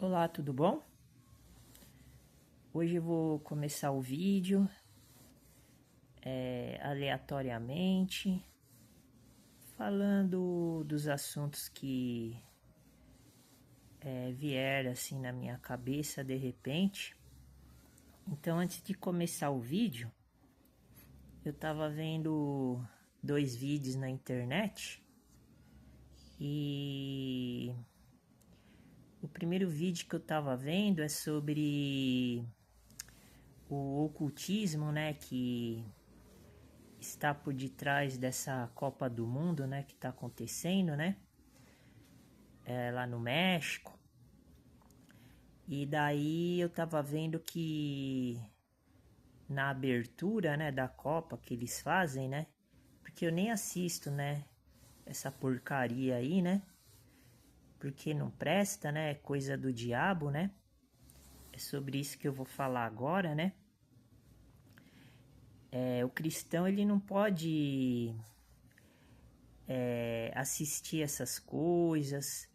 Olá, tudo bom? Hoje eu vou começar o vídeo aleatoriamente, falando dos assuntos que vieram assim na minha cabeça de repente. Então, antes de começar o vídeo, eu tava vendo dois vídeos na internet e o primeiro vídeo que eu tava vendo é sobre o ocultismo, né, que está por detrás dessa Copa do Mundo, né, que está acontecendo, né, lá no México. E daí eu tava vendo que na abertura, né, da Copa que eles fazem, né, porque eu nem assisto, né, essa porcaria aí, né, porque não presta, né, é coisa do diabo, né. É sobre isso que eu vou falar agora, né. O cristão, ele não pode assistir essas coisas,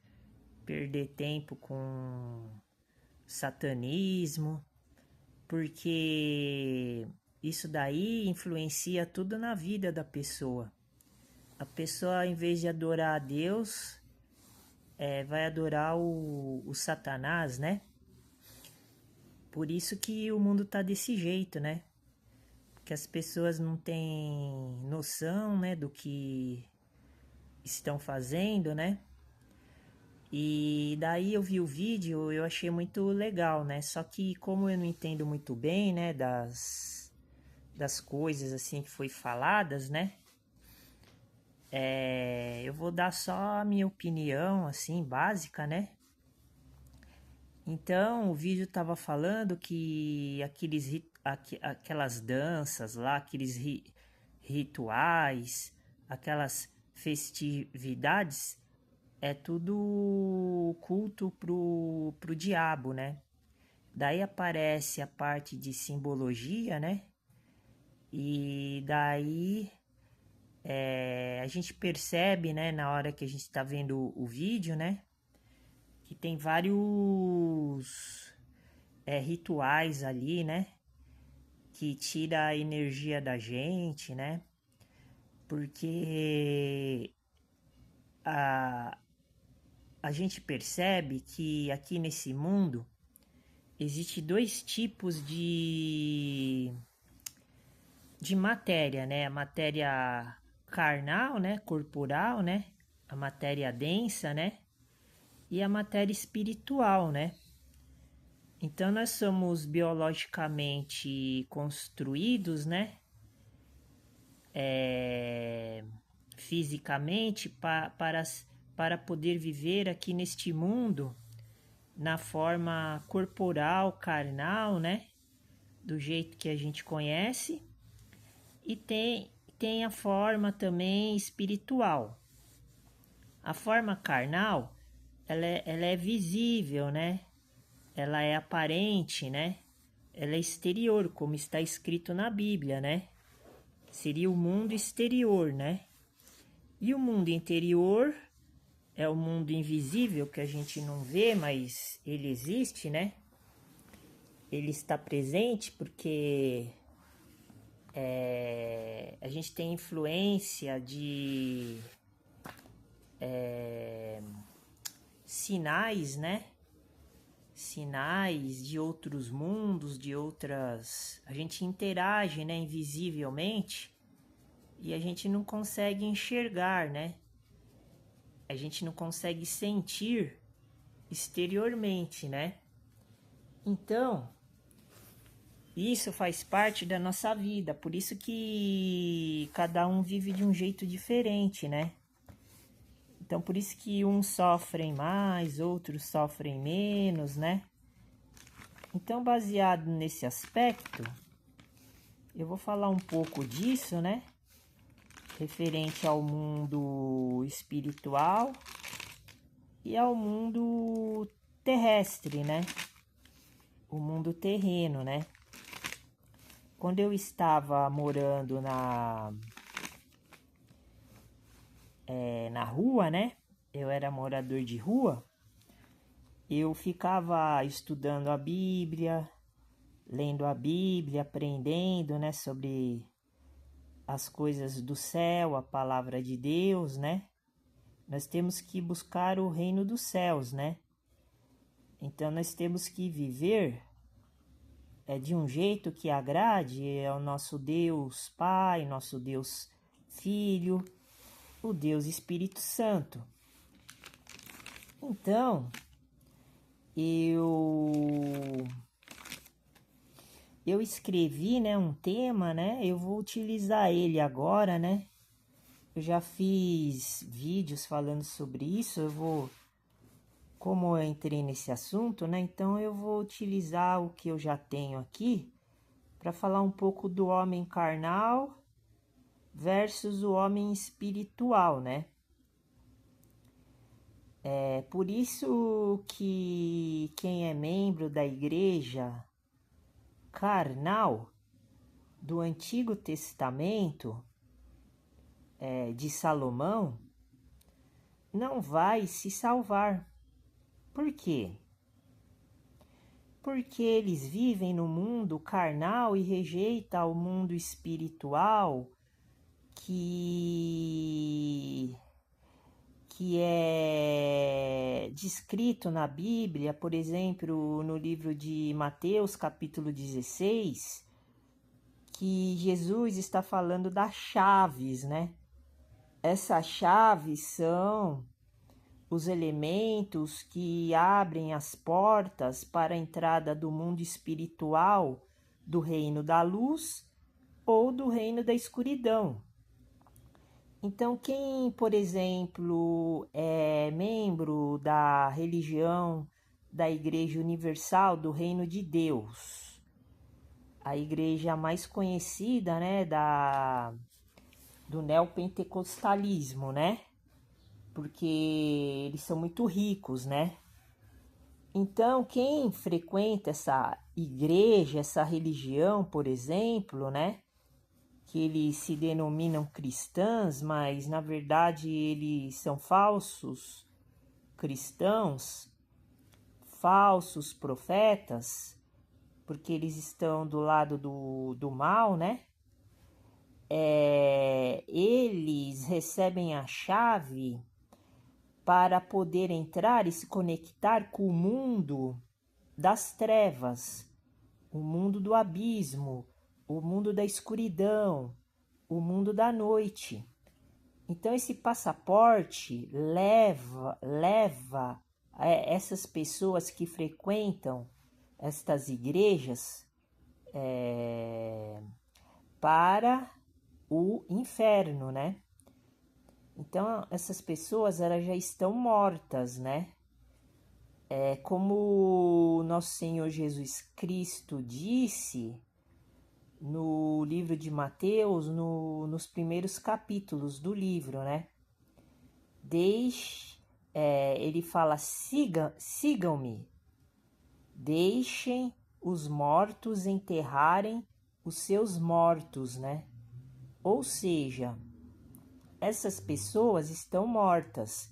perder tempo com satanismo, porque isso daí influencia tudo na vida da pessoa. A pessoa, em vez de adorar a Deus, vai adorar o Satanás, né? Por isso que o mundo tá desse jeito, né? Que as pessoas não têm noção, né, do que estão fazendo, né? E daí eu vi o vídeo, eu achei muito legal, né? Só que como eu não entendo muito bem, né, das coisas assim que foi faladas, né? Eu vou dar só a minha opinião, assim, básica, né? Então, o vídeo tava falando que aquelas danças lá, rituais, aquelas festividades, é tudo culto pro diabo, né? Daí aparece a parte de simbologia, né? E daí a gente percebe, né, na hora que a gente está vendo o vídeo, né? Que tem vários rituais ali, né? Que tira a energia da gente, né? Porque a, a gente percebe que aqui nesse mundo existe dois tipos de matéria, né? A matéria carnal, né? Corporal, né? A matéria densa, né? E a matéria espiritual, né? Então nós somos biologicamente construídos, né? Fisicamente para poder viver aqui neste mundo na forma corporal, carnal, né? Do jeito que a gente conhece. E tem a forma também espiritual. A forma carnal, ela é visível, né? Ela é aparente, né? Ela é exterior, como está escrito na Bíblia, né? Seria o mundo exterior, né? E o mundo interior é o mundo invisível que a gente não vê, mas ele existe, né? Ele está presente porque a gente tem influência de sinais, né? Sinais de outros mundos, de outras. A gente interage, né? Invisivelmente e a gente não consegue enxergar, né? A gente não consegue sentir exteriormente, né? Então, isso faz parte da nossa vida, por isso que cada um vive de um jeito diferente, né? Então, por isso que uns sofrem mais, outros sofrem menos, né? Então, baseado nesse aspecto, eu vou falar um pouco disso, né? Referente ao mundo espiritual e ao mundo terrestre, né? O mundo terreno, né? Quando eu estava morando na rua, né? Eu era morador de rua. eu ficava estudando a Bíblia, lendo a Bíblia, aprendendo, né, sobre as coisas do céu, a palavra de Deus, né? Nós temos que buscar o reino dos céus, né? Então nós temos que viver de um jeito que agrade ao nosso Deus Pai, nosso Deus Filho, o Deus Espírito Santo. Então, eu escrevi, né, um tema, né? Eu vou utilizar ele agora, né? Eu já fiz vídeos falando sobre isso, como eu entrei nesse assunto, né? Então eu vou utilizar o que eu já tenho aqui para falar um pouco do homem carnal versus o homem espiritual, né? É por isso que quem é membro da igreja carnal do Antigo Testamento, de Salomão, não vai se salvar. Por quê? Porque eles vivem no mundo carnal e rejeitam o mundo espiritual que é descrito na Bíblia, por exemplo, no livro de Mateus, capítulo 16, que Jesus está falando das chaves, né? Essas chaves são os elementos que abrem as portas para a entrada do mundo espiritual, do reino da luz ou do reino da escuridão. Então, quem, por exemplo, é membro da religião da Igreja Universal do Reino de Deus, a igreja mais conhecida, né, do neopentecostalismo, né? Porque eles são muito ricos, né? Então, quem frequenta essa igreja, essa religião, por exemplo, né? Que eles se denominam cristãs, mas na verdade eles são falsos cristãos, falsos profetas, porque eles estão do lado do mal, né? Eles recebem a chave para poder entrar e se conectar com o mundo das trevas, o mundo do abismo, o mundo da escuridão, o mundo da noite. Então esse passaporte leva essas pessoas que frequentam estas igrejas para o inferno, né? Então essas pessoas elas já estão mortas, né? Como nosso Senhor Jesus Cristo disse no livro de Mateus, nos primeiros capítulos do livro, né? Ele fala, sigam-me, deixem os mortos enterrarem os seus mortos, né? Ou seja, essas pessoas estão mortas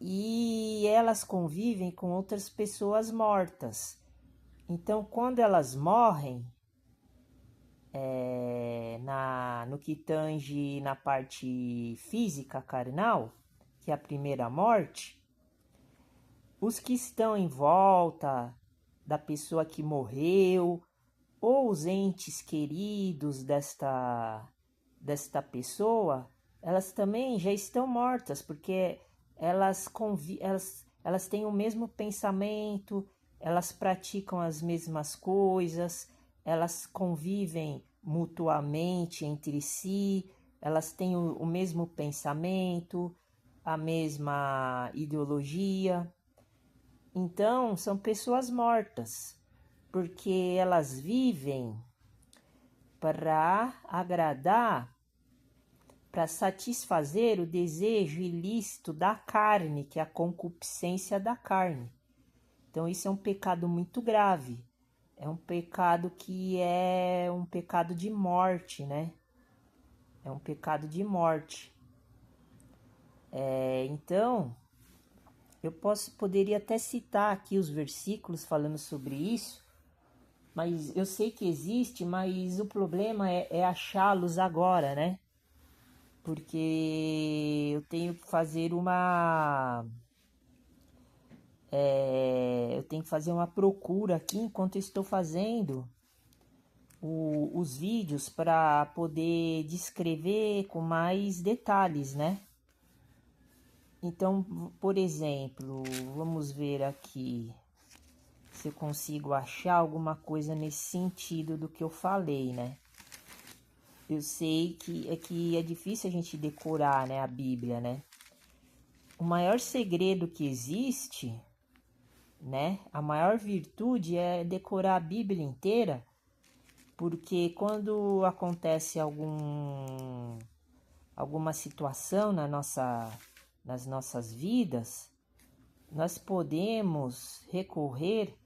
e elas convivem com outras pessoas mortas. Então, quando elas morrem, no que tange na parte física carnal, que é a primeira morte, os que estão em volta da pessoa que morreu, ou os entes queridos desta pessoa, elas também já estão mortas, porque elas têm o mesmo pensamento, elas praticam as mesmas coisas, elas convivem mutuamente entre si, elas têm o mesmo pensamento, a mesma ideologia. Então, são pessoas mortas, porque elas vivem para agradar, para satisfazer o desejo ilícito da carne, que é a concupiscência da carne. Então, isso é um pecado muito grave. É um pecado que é um pecado de morte, né? É um pecado de morte. Então, poderia até citar aqui os versículos falando sobre isso, mas eu sei que existe, mas o problema é achá-los agora, né? Porque eu tenho que fazer eu tenho que fazer uma procura aqui enquanto eu estou fazendo os vídeos para poder descrever com mais detalhes, né? Então, por exemplo, vamos ver aqui se eu consigo achar alguma coisa nesse sentido do que eu falei, né? Eu sei que é difícil a gente decorar, né, a Bíblia, né? O maior segredo que existe, né? A maior virtude é decorar a Bíblia inteira, porque quando acontece alguma situação nas nossas vidas, nós podemos recorrer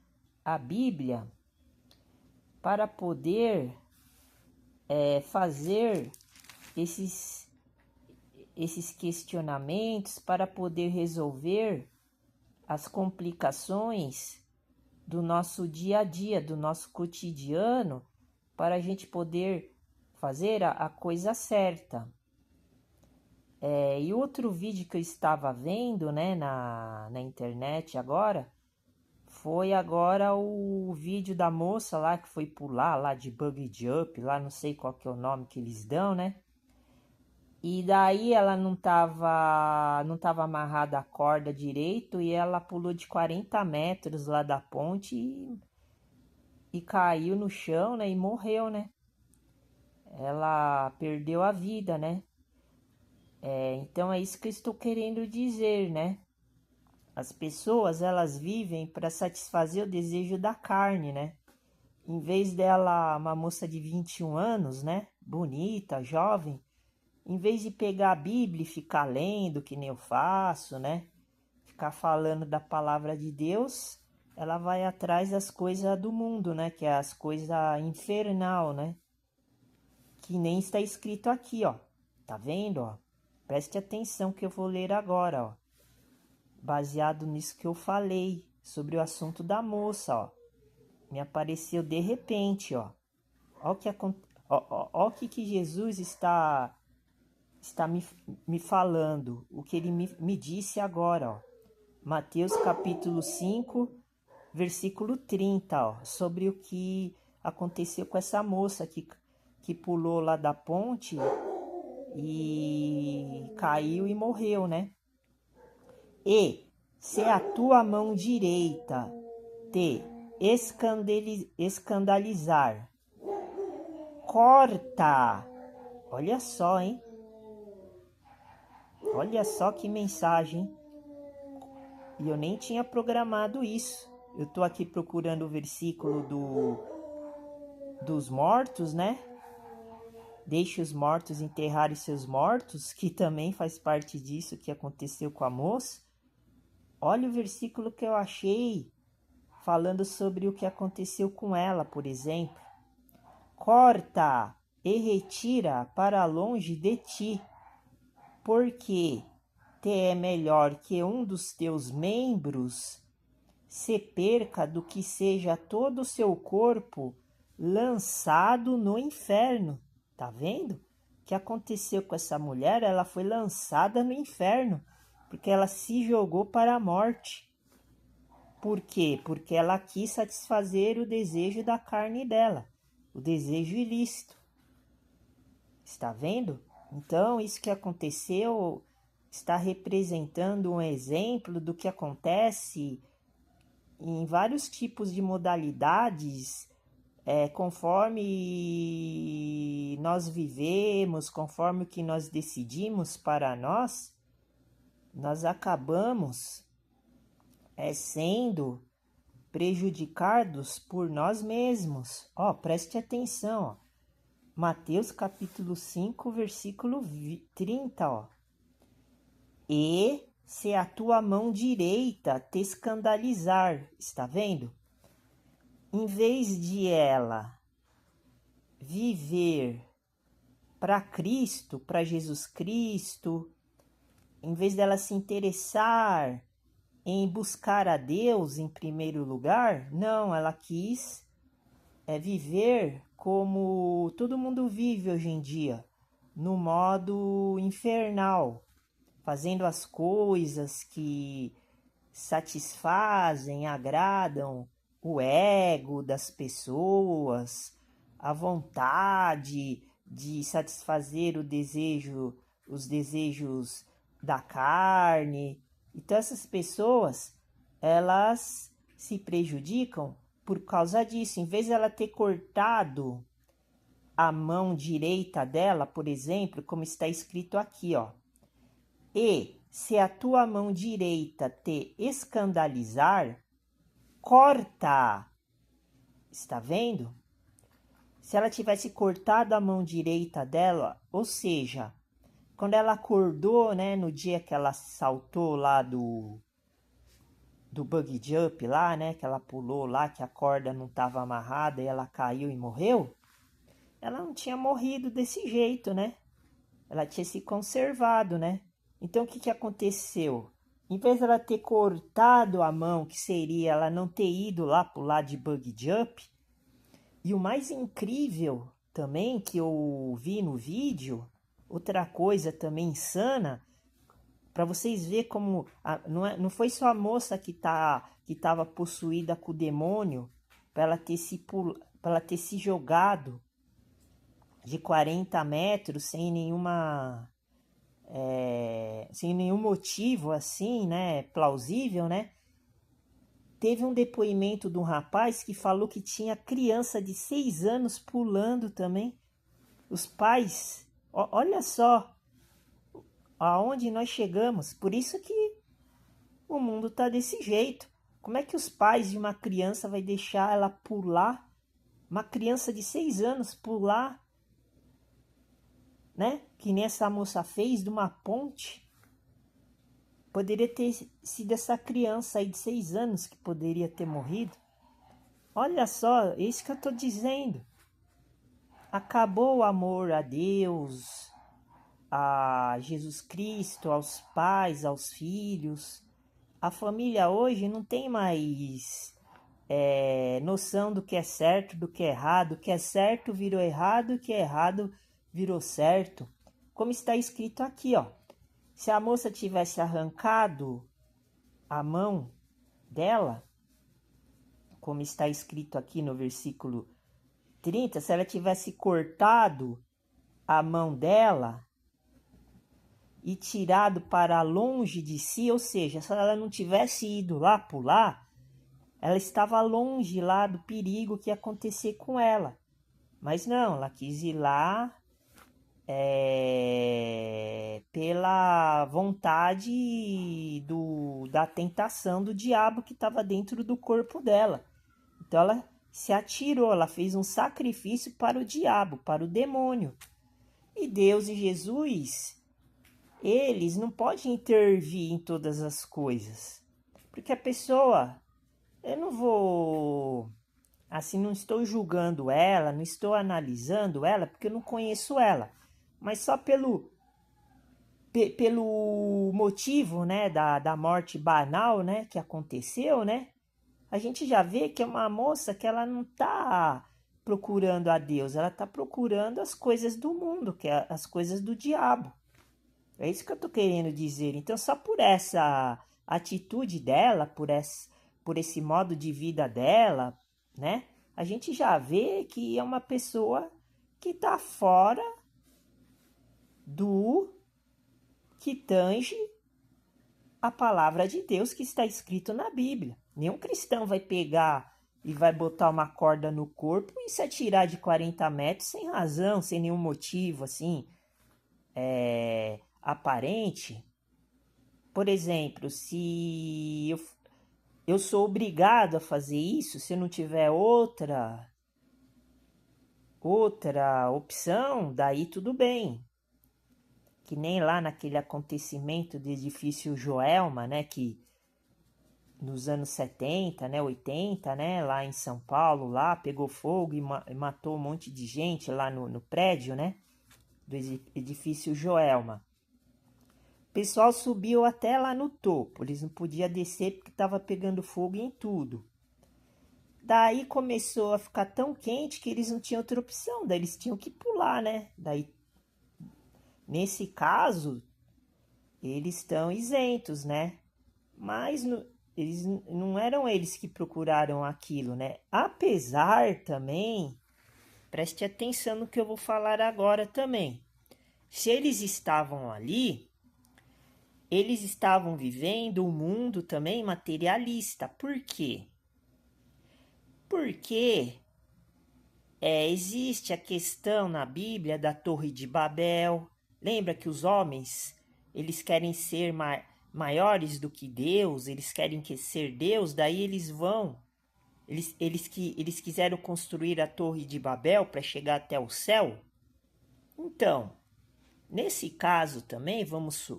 à Bíblia para poder fazer esses questionamentos, para poder resolver as complicações do nosso dia a dia, do nosso cotidiano, para a gente poder fazer a coisa certa. E outro vídeo que eu estava vendo, né, na internet agora, foi agora o vídeo da moça lá que foi pular lá de bungee jump, lá não sei qual que é o nome que eles dão, né? E daí ela não tava amarrada a corda direito e ela pulou de 40 metros lá da ponte e caiu no chão, né? E morreu, né? Ela perdeu a vida, né? Então é isso que eu estou querendo dizer, né? As pessoas, elas vivem para satisfazer o desejo da carne, né? Em vez dela, uma moça de 21 anos, né? Bonita, jovem, em vez de pegar a Bíblia e ficar lendo, que nem eu faço, né? Ficar falando da palavra de Deus, ela vai atrás das coisas do mundo, né? Que é as coisas infernal, né? Que nem está escrito aqui, ó. Tá vendo, ó? Preste atenção que eu vou ler agora, ó. Baseado nisso que eu falei sobre o assunto da moça, ó. Me apareceu de repente, ó. Ó o que Jesus está me falando, o que ele me disse agora, ó. Mateus capítulo 5, versículo 30, ó, sobre o que aconteceu com essa moça que pulou lá da ponte e caiu e morreu, né? E se a tua mão direita te escandalizar, corta. Olha só, hein? Olha só que mensagem. E eu nem tinha programado isso. Eu tô aqui procurando o versículo dos mortos, né? Deixe os mortos enterrarem seus mortos, que também faz parte disso que aconteceu com a moça. Olha o versículo que eu achei falando sobre o que aconteceu com ela, por exemplo. Corta e retira para longe de ti, porque te é melhor que um dos teus membros se perca do que seja todo o seu corpo lançado no inferno. Tá vendo? O que aconteceu com essa mulher? Ela foi lançada no inferno, porque ela se jogou para a morte. Por quê? Porque ela quis satisfazer o desejo da carne dela, o desejo ilícito. Está vendo? Então, isso que aconteceu está representando um exemplo do que acontece em vários tipos de modalidades, conforme nós vivemos, conforme o que nós decidimos para nós, nós acabamos sendo prejudicados por nós mesmos. Ó, preste atenção, ó. Mateus capítulo 5, versículo 30, ó. E se a tua mão direita te escandalizar, está vendo? Em vez de ela viver para Cristo, para Jesus Cristo, em vez dela se interessar em buscar a Deus em primeiro lugar. Não, ela quis viver como todo mundo vive hoje em dia, no modo infernal, fazendo as coisas que satisfazem, agradam o ego das pessoas, a vontade de satisfazer os desejos da carne. Então essas pessoas, elas se prejudicam por causa disso. Em vez de ela ter cortado a mão direita dela, por exemplo, como está escrito aqui, ó. E se a tua mão direita te escandalizar, corta. Está vendo? Se ela tivesse cortado a mão direita dela, ou seja, quando ela acordou, né, no dia que ela saltou lá do bungee jump lá, né, que ela pulou lá, que a corda não estava amarrada e ela caiu e morreu, ela não tinha morrido desse jeito, né? Ela tinha se conservado, né? Então, o que aconteceu? Em vez dela ter cortado a mão, que seria ela não ter ido lá pular de bungee jump, e o mais incrível também que eu vi no vídeo, outra coisa também insana, para vocês verem como não foi só a moça que estava possuída com o demônio para ela ter se jogado de 40 metros sem nenhum motivo assim, né, plausível, né? Teve um depoimento de um rapaz que falou que tinha criança de 6 anos pulando também. Os pais, olha só aonde nós chegamos. Por isso que o mundo tá desse jeito. Como é que os pais de uma criança vai deixar ela pular? Uma criança de 6 anos pular, né? Que nem essa moça fez de uma ponte. Poderia ter sido essa criança aí de 6 anos que poderia ter morrido. Olha só, é isso que eu tô dizendo. Acabou o amor a Deus, a Jesus Cristo, aos pais, aos filhos. A família hoje não tem mais noção do que é certo, do que é errado. O que é certo virou errado, o que é errado virou certo. Como está escrito aqui, ó. Se a moça tivesse arrancado a mão dela, como está escrito aqui no versículo 30, se ela tivesse cortado a mão dela e tirado para longe de si, ou seja, se ela não tivesse ido lá pular, ela estava longe lá do perigo que ia acontecer com ela. Mas não, ela quis ir lá pela vontade da tentação do diabo que estava dentro do corpo dela. Então ela se atirou, ela fez um sacrifício para o diabo, para o demônio. E Deus e Jesus, eles não podem intervir em todas as coisas. Porque a pessoa, eu não vou, assim, não estou julgando ela, não estou analisando ela, porque eu não conheço ela. Mas só pelo motivo, né, da morte banal, né, que aconteceu, né, a gente já vê que é uma moça que ela não está procurando a Deus, ela está procurando as coisas do mundo, que é as coisas do diabo. É isso que eu estou querendo dizer. Então, só por essa atitude dela, por esse modo de vida dela, né, a gente já vê que é uma pessoa que está fora do que tange a palavra de Deus que está escrito na Bíblia. Nenhum cristão vai pegar e vai botar uma corda no corpo e se atirar de 40 metros sem razão, sem nenhum motivo, assim, aparente. Por exemplo, se eu sou obrigado a fazer isso, se eu não tiver outra opção, daí tudo bem. Que nem lá naquele acontecimento do edifício Joelma, né, que nos anos 70, né, 80, né, lá em São Paulo, lá pegou fogo e matou um monte de gente lá no prédio, né, do edifício Joelma. O pessoal subiu até lá no topo. Eles não podiam descer porque estava pegando fogo em tudo. Daí começou a ficar tão quente que eles não tinham outra opção. Daí eles tinham que pular, né? Daí, nesse caso, eles estão isentos, né? Mas eles não eram eles que procuraram aquilo, né? Apesar também, preste atenção no que eu vou falar agora também. Se eles estavam ali, eles estavam vivendo um mundo também materialista. Por quê? Porque existe a questão na Bíblia da Torre de Babel. Lembra que os homens, eles querem ser maiores do que Deus, eles querem ser Deus, daí eles quiseram construir a Torre de Babel para chegar até o céu. Então, nesse caso também, vamos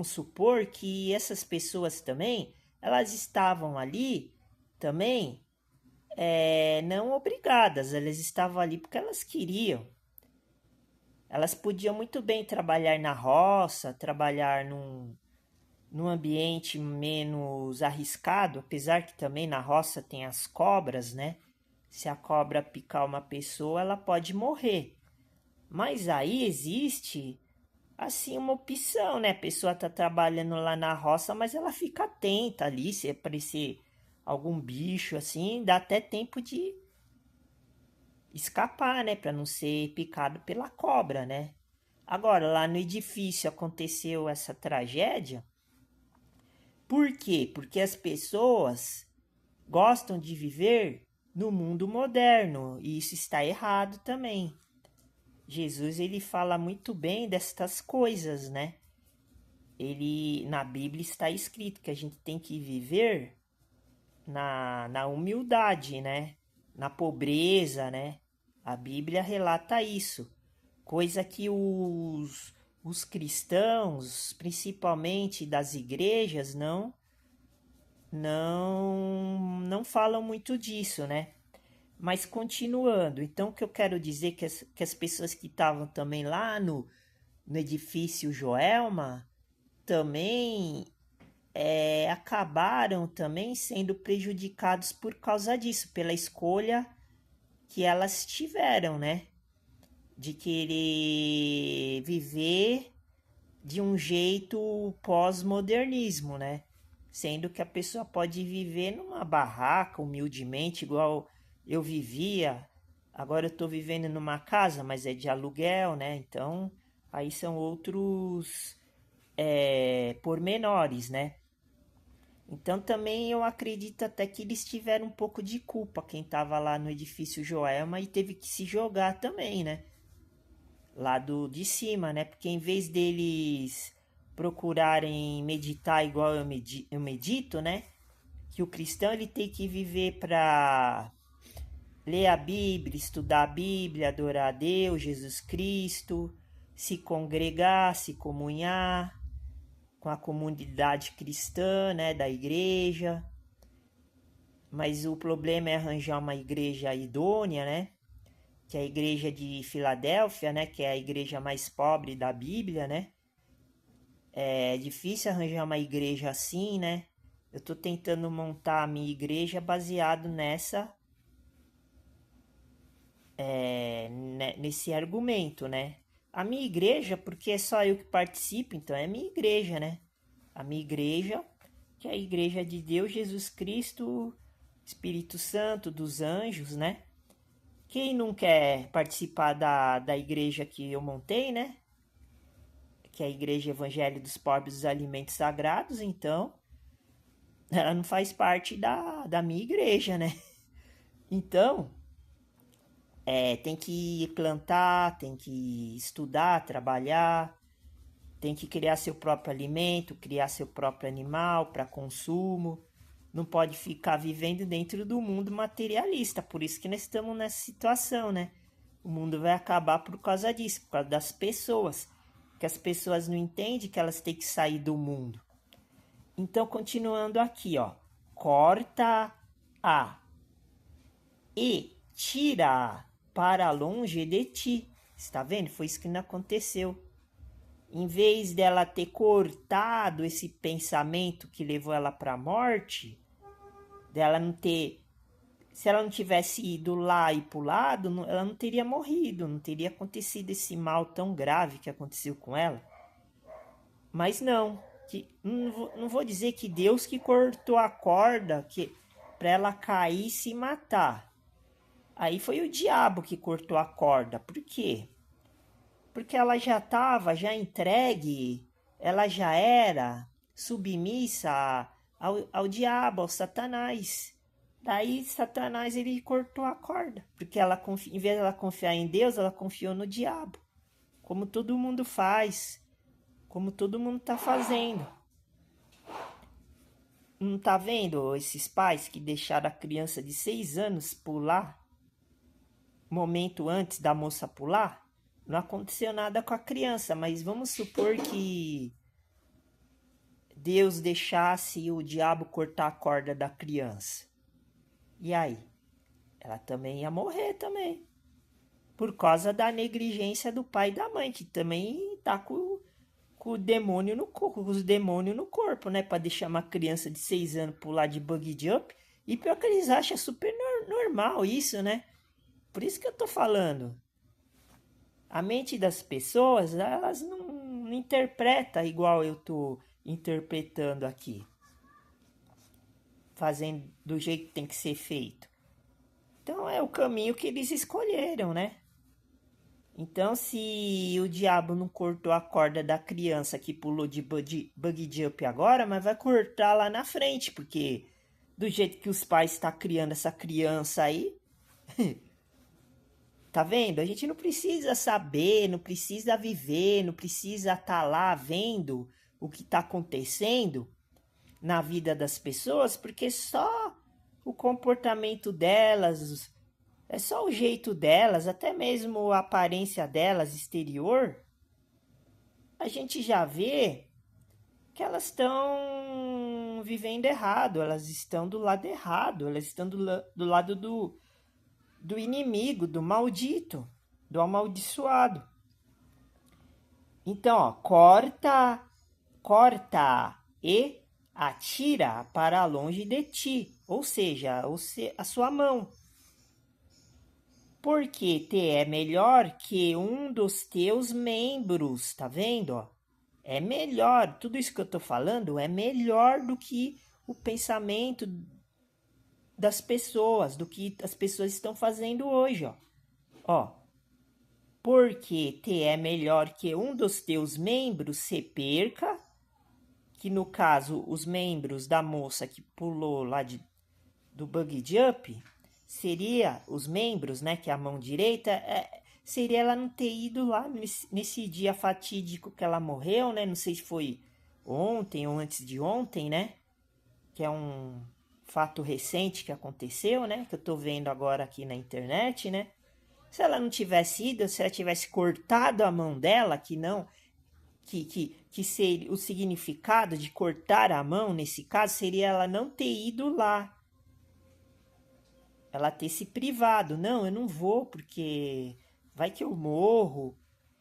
supor que essas pessoas também, elas estavam ali também não obrigadas, elas estavam ali porque elas queriam. Elas podiam muito bem trabalhar na roça, trabalhar num ambiente menos arriscado, apesar que também na roça tem as cobras, né? Se a cobra picar uma pessoa, ela pode morrer. Mas aí existe, assim, uma opção, né? A pessoa tá trabalhando lá na roça, mas ela fica atenta ali, se aparecer algum bicho assim, dá até tempo de escapar, né? Para não ser picado pela cobra, né? Agora, lá no edifício aconteceu essa tragédia. Por quê? Porque as pessoas gostam de viver no mundo moderno e isso está errado também. Jesus ele fala muito bem destas coisas, né? Ele na Bíblia está escrito que a gente tem que viver na humildade, né? Na pobreza, né? A Bíblia relata isso, coisa que os cristãos, principalmente das igrejas, não falam muito disso, né? Mas continuando, então o que eu quero dizer que as pessoas que estavam também lá no edifício Joelma também acabaram também sendo prejudicados por causa disso, pela escolha que elas tiveram, né? De querer viver de um jeito pós-modernismo, né? Sendo que a pessoa pode viver numa barraca humildemente, igual eu vivia. Agora eu estou vivendo numa casa, mas é de aluguel, né? Então aí são outros pormenores, né? Então também eu acredito até que eles tiveram um pouco de culpa, quem estava lá no edifício Joelma e teve que se jogar também, né? Lá de cima, né? Porque em vez deles procurarem meditar igual eu medito, né? Que o cristão ele tem que viver para ler a Bíblia, estudar a Bíblia, adorar a Deus, Jesus Cristo, se congregar, se comunhar com a comunidade cristã, né, da igreja. Mas o problema é arranjar uma igreja idônea, né? Que é a igreja de Filadélfia, né? Que é a igreja mais pobre da Bíblia, né? É difícil arranjar uma igreja assim, né? Eu tô tentando montar a minha igreja baseado nesse argumento, né? A minha igreja, porque é só eu que participo, então é minha igreja, né? A minha igreja, que é a igreja de Deus, Jesus Cristo, Espírito Santo, dos anjos, né? Quem não quer participar da igreja que eu montei, né? Que é a Igreja Evangelho dos Pobres dos Alimentos Sagrados, então ela não faz parte da minha igreja, né? Então, tem que plantar, tem que estudar, trabalhar, tem que criar seu próprio alimento, criar seu próprio animal para consumo. Não pode ficar vivendo dentro do mundo materialista. Por isso que nós estamos nessa situação, né? O mundo vai acabar por causa disso, por causa das pessoas. Que as pessoas não entendem que elas têm que sair do mundo. Então, continuando aqui, ó. Corta a e tira para longe de ti. Está vendo? Foi isso que não aconteceu. em vez dela ter cortado esse pensamento que levou ela para a morte, dela não ter, se ela não tivesse ido lá e pulado, ela não teria morrido, não teria acontecido esse mal tão grave que aconteceu com ela. Mas não, não vou dizer que Deus que cortou a corda que para ela cair e se matar. Aí foi o diabo que cortou a corda. Por quê? Porque ela já estava já entregue, ela já era submissa ao diabo, ao Satanás. Daí Satanás ele cortou a corda, porque ela em vez de ela confiar em Deus, ela confiou no diabo. Como todo mundo faz, como todo mundo está fazendo. Não tá vendo esses pais que deixaram a criança de 6 anos pular? Momento antes da moça pular? Não aconteceu nada com a criança, mas vamos supor que Deus deixasse o diabo cortar a corda da criança. E aí? Ela também ia morrer também. Por causa da negligência do pai e da mãe, que também tá com o demônio no corpo, os demônios no corpo, né? Pra deixar uma criança de 6 anos pular de bungee jump. E pior que eles acham super normal isso, né? Por isso que eu tô falando. A mente das pessoas, elas não interpretam igual eu tô interpretando aqui. Fazendo do jeito que tem que ser feito. Então é o caminho que eles escolheram, né? Então, se o diabo não cortou a corda da criança que pulou de bungee jump agora, mas vai cortar lá na frente, porque do jeito que os pais estão criando essa criança aí, tá vendo? A gente não precisa saber, não precisa viver, não precisa estar lá vendo o que está acontecendo na vida das pessoas, porque só o comportamento delas, é só o jeito delas, até mesmo a aparência delas exterior, a gente já vê que elas estão vivendo errado, elas estão do lado errado, elas estão do lado do inimigo, do maldito, do amaldiçoado. Então, ó, corta e atira para longe de ti, ou seja, a sua mão. Porque te é melhor que um dos teus membros, tá vendo? Ó? É melhor, tudo isso que eu tô falando é melhor do que o pensamento das pessoas, do que as pessoas estão fazendo hoje, ó. Ó, porque te é melhor que um dos teus membros se perca, que no caso os membros da moça que pulou lá do bungee jump, seria os membros, né, que é a mão direita, seria ela não ter ido lá nesse dia fatídico que ela morreu, né, não sei se foi ontem ou antes de ontem, né, que é um fato recente que aconteceu, né, que eu tô vendo agora aqui na internet, né. Se ela não tivesse ido, se ela tivesse cortado a mão dela, que não, que seria o significado de cortar a mão nesse caso seria ela não ter ido lá, ela ter se privado. Não, eu não vou porque vai que eu morro.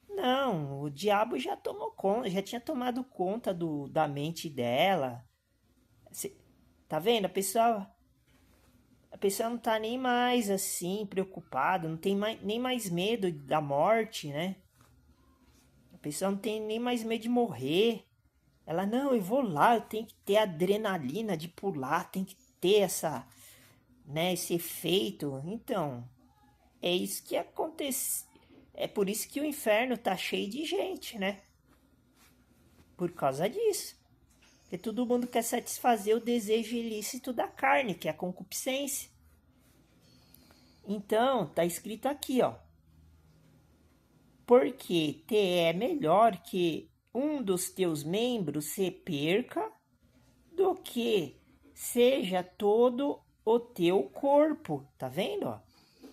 Não, o diabo já tomou conta, já tinha tomado conta da mente dela. Cê, tá vendo? A pessoa não tá nem mais assim preocupada, não tem nem mais medo da morte, né? A pessoa não tem nem mais medo de morrer. Ela, não, eu vou lá, eu tenho que ter adrenalina de pular, tem que ter esse efeito. Então, é isso que acontece. É por isso que o inferno tá cheio de gente, né? Por causa disso. Porque todo mundo quer satisfazer o desejo ilícito da carne, que é a concupiscência. Então, tá escrito aqui, ó. Porque te é melhor que um dos teus membros se perca do que seja todo o teu corpo. Tá vendo, ó?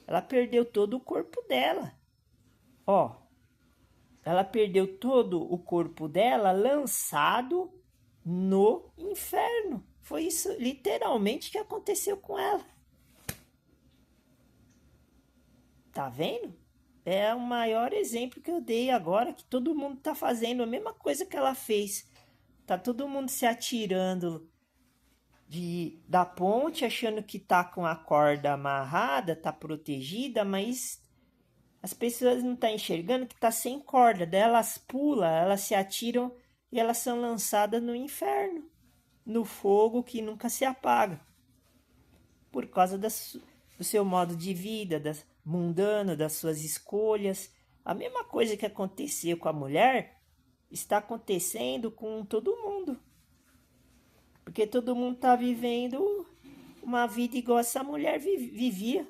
Ela perdeu todo o corpo dela. Ó, ela perdeu todo o corpo dela lançado no inferno. Foi isso literalmente que aconteceu com ela. Tá vendo? é o maior exemplo que eu dei agora, que todo mundo está fazendo a mesma coisa que ela fez. Tá todo mundo se atirando da ponte, achando que tá com a corda amarrada, tá protegida, mas as pessoas não estão enxergando que tá sem corda. Daí elas pulam, elas se atiram e elas são lançadas no inferno, no fogo que nunca se apaga, por causa do seu modo de vida, mundano, das suas escolhas. A mesma coisa que aconteceu com a mulher está acontecendo com todo mundo. Porque todo mundo está vivendo uma vida igual essa mulher vivia.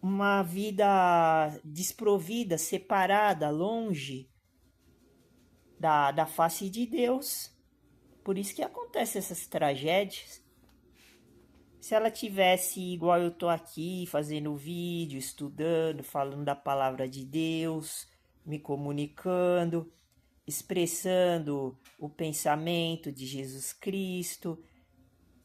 Uma vida desprovida, separada, longe da face de Deus. Por isso que acontecem essas tragédias. Se ela tivesse igual eu tô aqui, fazendo vídeo, estudando, falando da palavra de Deus, me comunicando, expressando o pensamento de Jesus Cristo,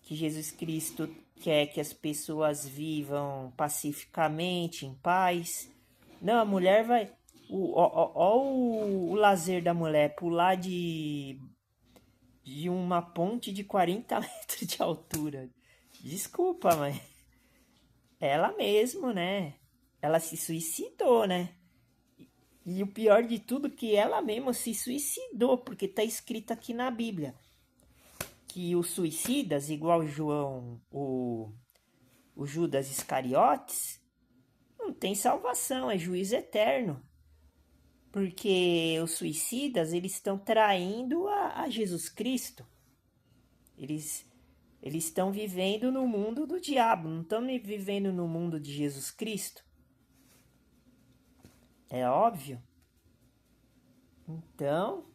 que Jesus Cristo quer que as pessoas vivam pacificamente, em paz. Não, a mulher vai... o lazer da mulher, pular de uma ponte de 40 metros de altura. Desculpa, mas ela mesmo, né? Ela se suicidou, né? E o pior de tudo é que ela mesma se suicidou, porque está escrito aqui na Bíblia que os suicidas, igual João, o Judas Iscariotes, não tem salvação, é juízo eterno. Porque os suicidas, eles estão traindo a Jesus Cristo. Eles estão vivendo no mundo do diabo, não estão vivendo no mundo de Jesus Cristo. É óbvio. Então,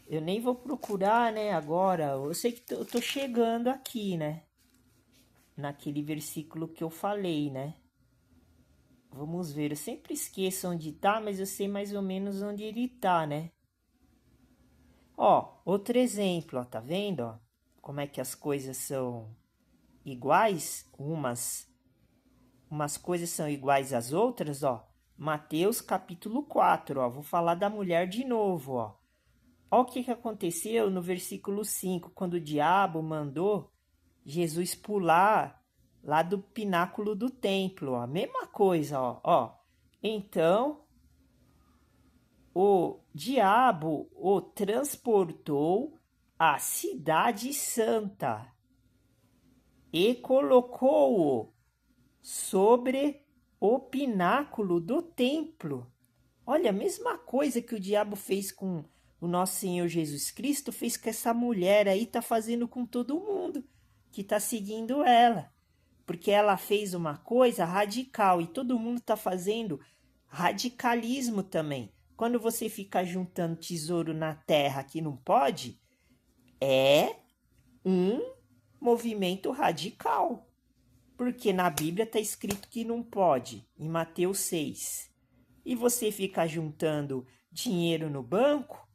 eu nem vou procurar, né, agora. Eu sei que eu tô chegando aqui, né, naquele versículo que eu falei, né. Vamos ver, eu sempre esqueço onde tá, mas eu sei mais ou menos onde ele tá, né. Ó, outro exemplo, ó, tá vendo, ó? Como é que as coisas são iguais, umas coisas são iguais às outras, ó. Mateus capítulo 4, ó. Vou falar da mulher de novo, ó. Ó o que aconteceu no versículo 5, quando o diabo mandou Jesus pular lá do pináculo do templo, ó. Mesma coisa, ó. Então, o diabo o transportou à cidade santa e colocou-o sobre o pináculo do templo. Olha, a mesma coisa que o diabo fez com o nosso Senhor Jesus Cristo, fez com essa mulher aí, tá fazendo com todo mundo que tá seguindo ela. Porque ela fez uma coisa radical e todo mundo tá fazendo radicalismo também. Quando você fica juntando tesouro na terra que não pode, é um movimento radical. Porque na Bíblia está escrito que não pode, em Mateus 6. E você fica juntando dinheiro no banco,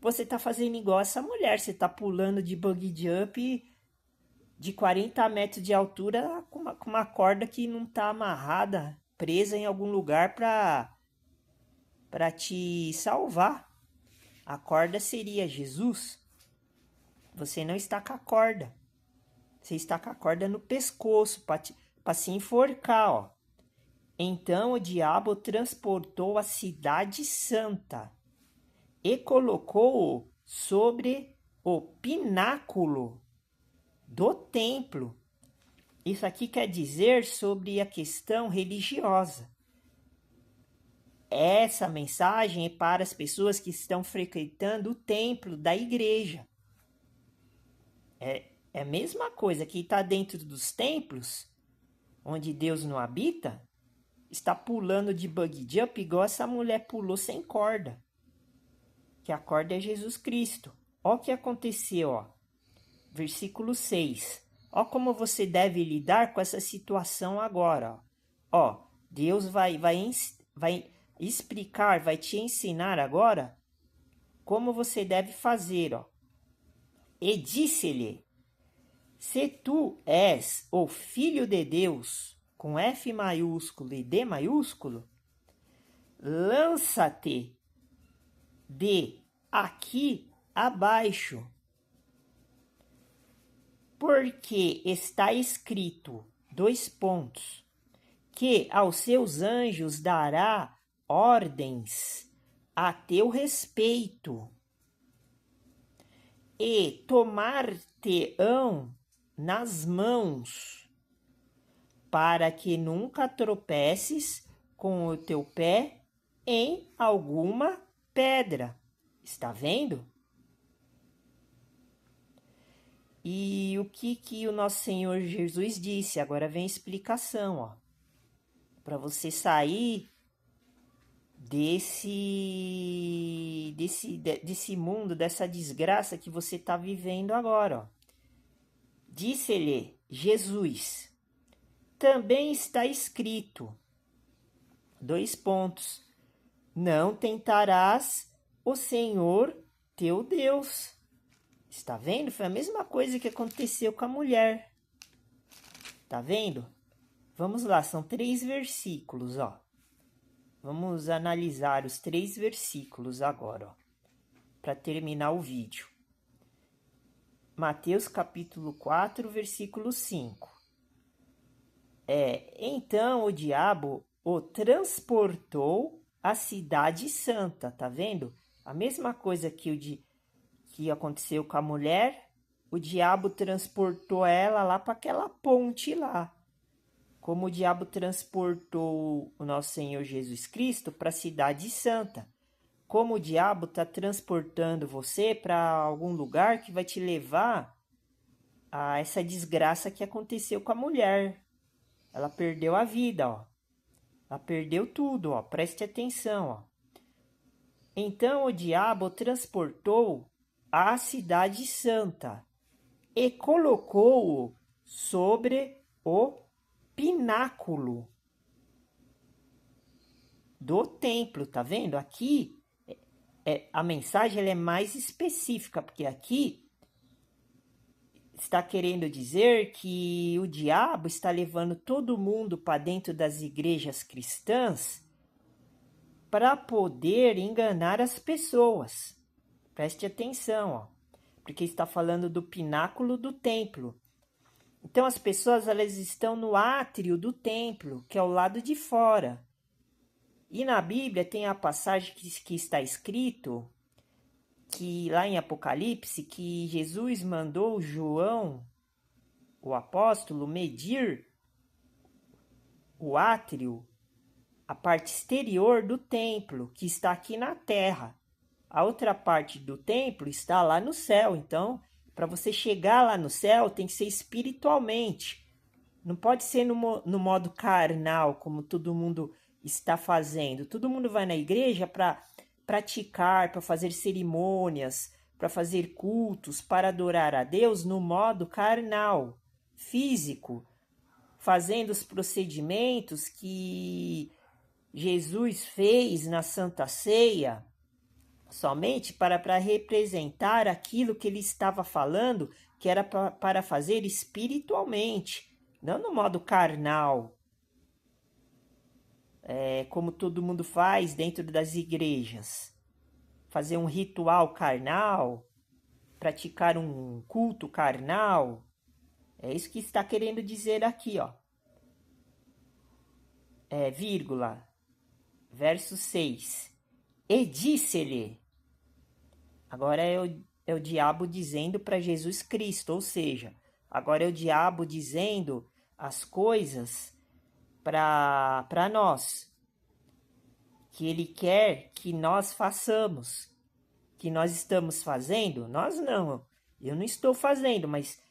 você está fazendo igual essa mulher. Você está pulando de bungee jump de 40 metros de altura com uma corda que não está amarrada, presa em algum lugar para te salvar. A corda seria Jesus. Você não está com a corda. Você está com a corda no pescoço para se enforcar, ó. Então o diabo transportou a cidade santa e colocou-o sobre o pináculo do templo. Isso aqui quer dizer sobre a questão religiosa. Essa mensagem é para as pessoas que estão frequentando o templo da igreja. É a mesma coisa que está dentro dos templos, onde Deus não habita, está pulando de bungee jump igual essa mulher pulou sem corda. Que a corda é Jesus Cristo. Olha o que aconteceu, ó. Versículo 6. Olha como você deve lidar com essa situação agora. Ó, Deus vai explicar, vai te ensinar agora como você deve fazer, ó. E disse-lhe: Se tu és o Filho de Deus, com F maiúsculo e D maiúsculo, lança-te de aqui abaixo, porque está escrito, que aos seus anjos dará ordens a teu respeito, e tomar-te-ão nas mãos, para que nunca tropeces com o teu pé em alguma pedra. Está vendo? E o que o nosso Senhor Jesus disse? Agora vem a explicação, ó. Para você sair desse mundo, dessa desgraça que você está vivendo agora, ó. Disse-lhe Jesus, também está escrito, não tentarás o Senhor teu Deus. Está vendo? Foi a mesma coisa que aconteceu com a mulher. Tá vendo? Vamos lá, são 3 versículos, ó. Vamos analisar os 3 versículos agora, ó, para terminar o vídeo. Mateus capítulo 4, versículo 5. Então o diabo o transportou à cidade santa, tá vendo? A mesma coisa que aconteceu com a mulher, o diabo transportou ela lá para aquela ponte lá. Como o diabo transportou o nosso Senhor Jesus Cristo para a cidade santa. Como o diabo está transportando você para algum lugar que vai te levar a essa desgraça que aconteceu com a mulher. Ela perdeu a vida, ó. Ela perdeu tudo, ó. Preste atenção, ó. Então o diabo transportou à cidade santa e colocou-o sobre o pináculo do templo, tá vendo? Aqui a mensagem ela é mais específica, porque aqui está querendo dizer que o diabo está levando todo mundo para dentro das igrejas cristãs para poder enganar as pessoas. Preste atenção, ó, porque está falando do pináculo do templo. Então as pessoas elas estão no átrio do templo, que é o lado de fora. E na Bíblia tem a passagem que está escrito, que lá em Apocalipse, que Jesus mandou João, o apóstolo, medir o átrio, a parte exterior do templo, que está aqui na terra. A outra parte do templo está lá no céu. Então, para você chegar lá no céu, tem que ser espiritualmente. Não pode ser no modo carnal, como todo mundo está fazendo. Todo mundo vai na igreja para praticar, para fazer cerimônias, para fazer cultos, para adorar a Deus no modo carnal, físico, fazendo os procedimentos que Jesus fez na Santa Ceia, somente para representar aquilo que ele estava falando, que era para fazer espiritualmente, não no modo carnal, como todo mundo faz dentro das igrejas. Fazer um ritual carnal, praticar um culto carnal. É isso que está querendo dizer aqui, ó. Vírgula, verso 6. E disse-lhe. Agora é o diabo dizendo para Jesus Cristo, ou seja, agora é o diabo dizendo as coisas para nós, que ele quer que nós façamos, que nós estamos fazendo, nós não, eu não estou fazendo, mas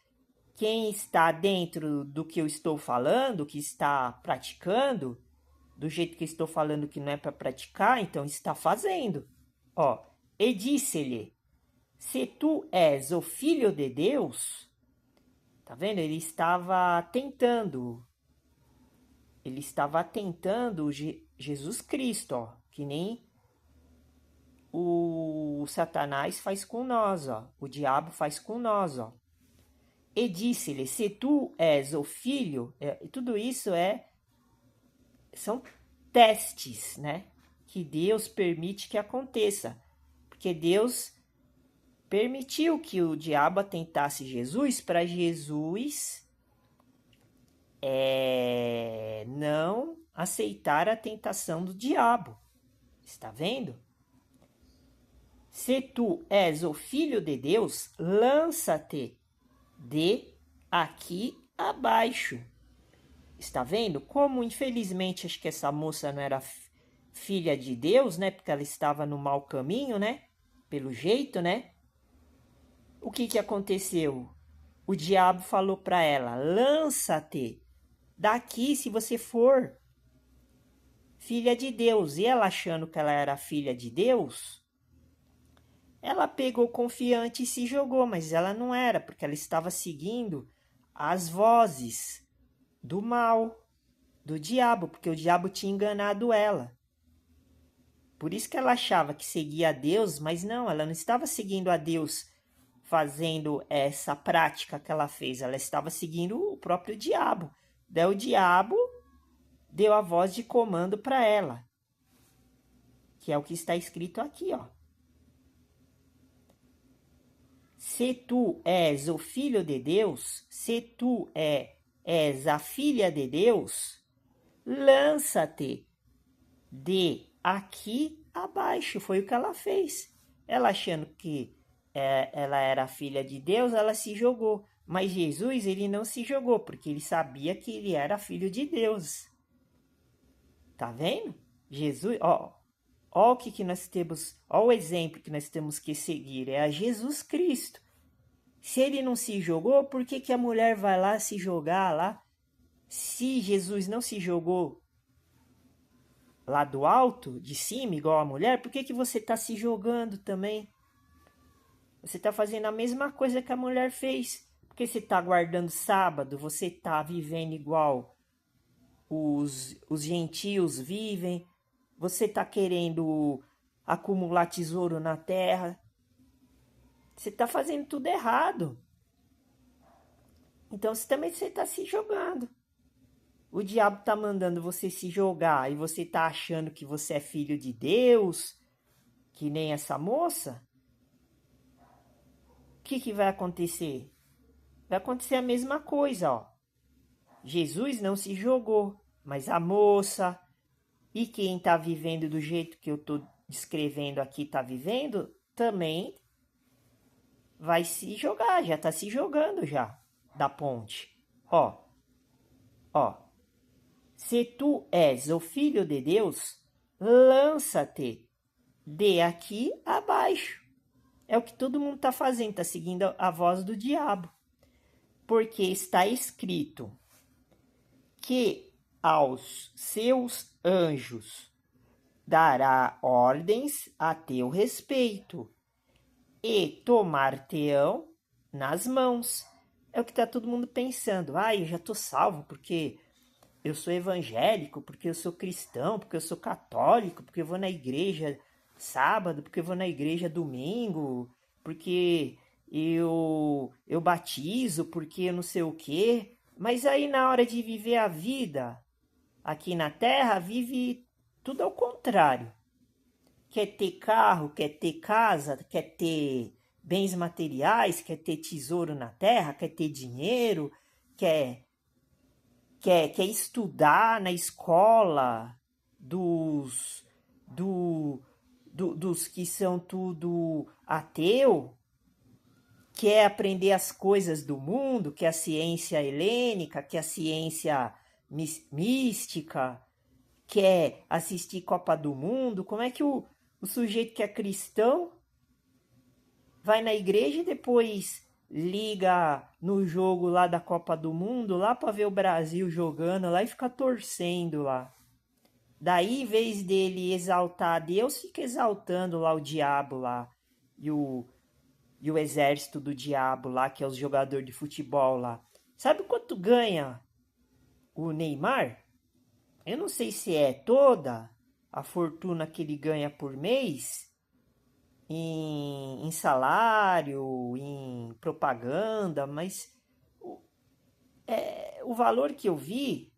quem está dentro do que eu estou falando, que está praticando, do jeito que eu estou falando que não é para praticar, então está fazendo. Ó, e disse-lhe, se tu és o Filho de Deus, tá vendo? Ele estava tentando Jesus Cristo, ó, que nem o Satanás faz com nós, ó, o diabo faz com nós, ó. E disse-lhe, se tu és o filho, tudo isso são testes, né? Que Deus permite que aconteça. Porque Deus permitiu que o diabo atentasse Jesus para Jesus não aceitar a tentação do diabo. Está vendo? Se tu és o filho de Deus, lança-te de aqui abaixo. Está vendo? Como, infelizmente, acho que essa moça não era filha de Deus, né? Porque ela estava no mau caminho, né? Pelo jeito, né? O que aconteceu? O diabo falou para ela, lança-te daqui se você for filha de Deus. E ela, achando que ela era filha de Deus, ela pegou confiante e se jogou, mas ela não era, porque ela estava seguindo as vozes do mal, do diabo, porque o diabo tinha enganado ela. Por isso que ela achava que seguia a Deus, mas não, ela não estava seguindo a Deus fazendo essa prática que ela fez, ela estava seguindo o próprio diabo. Daí o diabo deu a voz de comando para ela, que é o que está escrito aqui, ó. Se tu és o filho de Deus, se tu és a filha de Deus, lança-te de aqui abaixo. Foi o que ela fez. Ela achando que ela era filha de Deus, ela se jogou. Mas Jesus, ele não se jogou, porque ele sabia que ele era filho de Deus. Tá vendo? Jesus, ó o que nós temos, ó o exemplo que nós temos que seguir, é a Jesus Cristo. Se ele não se jogou, por que a mulher vai lá se jogar lá? Se Jesus não se jogou lá do alto, de cima, igual a mulher, por que você está se jogando também? Você está fazendo a mesma coisa que a mulher fez. Porque você está guardando sábado, você está vivendo igual os gentios vivem, você está querendo acumular tesouro na terra. Você está fazendo tudo errado. Então você também está se jogando. O diabo está mandando você se jogar e você está achando que você é filho de Deus, que nem essa moça. O que vai acontecer? Vai acontecer a mesma coisa, ó. Jesus não se jogou, mas a moça e quem está vivendo do jeito que eu estou descrevendo aqui está vivendo, também vai se jogar, já está se jogando já da ponte. Ó. Se tu és o filho de Deus, lança-te de aqui abaixo. É o que todo mundo está fazendo, está seguindo a voz do diabo. Porque está escrito que aos seus anjos dará ordens a teu respeito e tomar-te-ão nas mãos. É o que está todo mundo pensando. Eu já estou salvo porque eu sou evangélico, porque eu sou cristão, porque eu sou católico, porque eu vou na igreja sábado, porque eu vou na igreja domingo, porque eu batizo, porque eu não sei o quê. Mas aí na hora de viver a vida aqui na Terra, vive tudo ao contrário. Quer ter carro, quer ter casa, quer ter bens materiais, quer ter tesouro na terra, quer ter dinheiro, quer estudar na escola dos que são tudo ateu, quer aprender as coisas do mundo, que é a ciência helênica, que é a ciência mística, quer assistir Copa do Mundo. Como é que o sujeito que é cristão vai na igreja e depois liga no jogo lá da Copa do Mundo lá para ver o Brasil jogando lá e fica torcendo lá? Daí, em vez dele exaltar a Deus, fica exaltando lá o diabo lá e o exército do diabo lá, que é os jogadores de futebol lá. Sabe quanto ganha o Neymar? Eu não sei se é toda a fortuna que ele ganha por mês em salário, em propaganda, mas o valor que eu vi,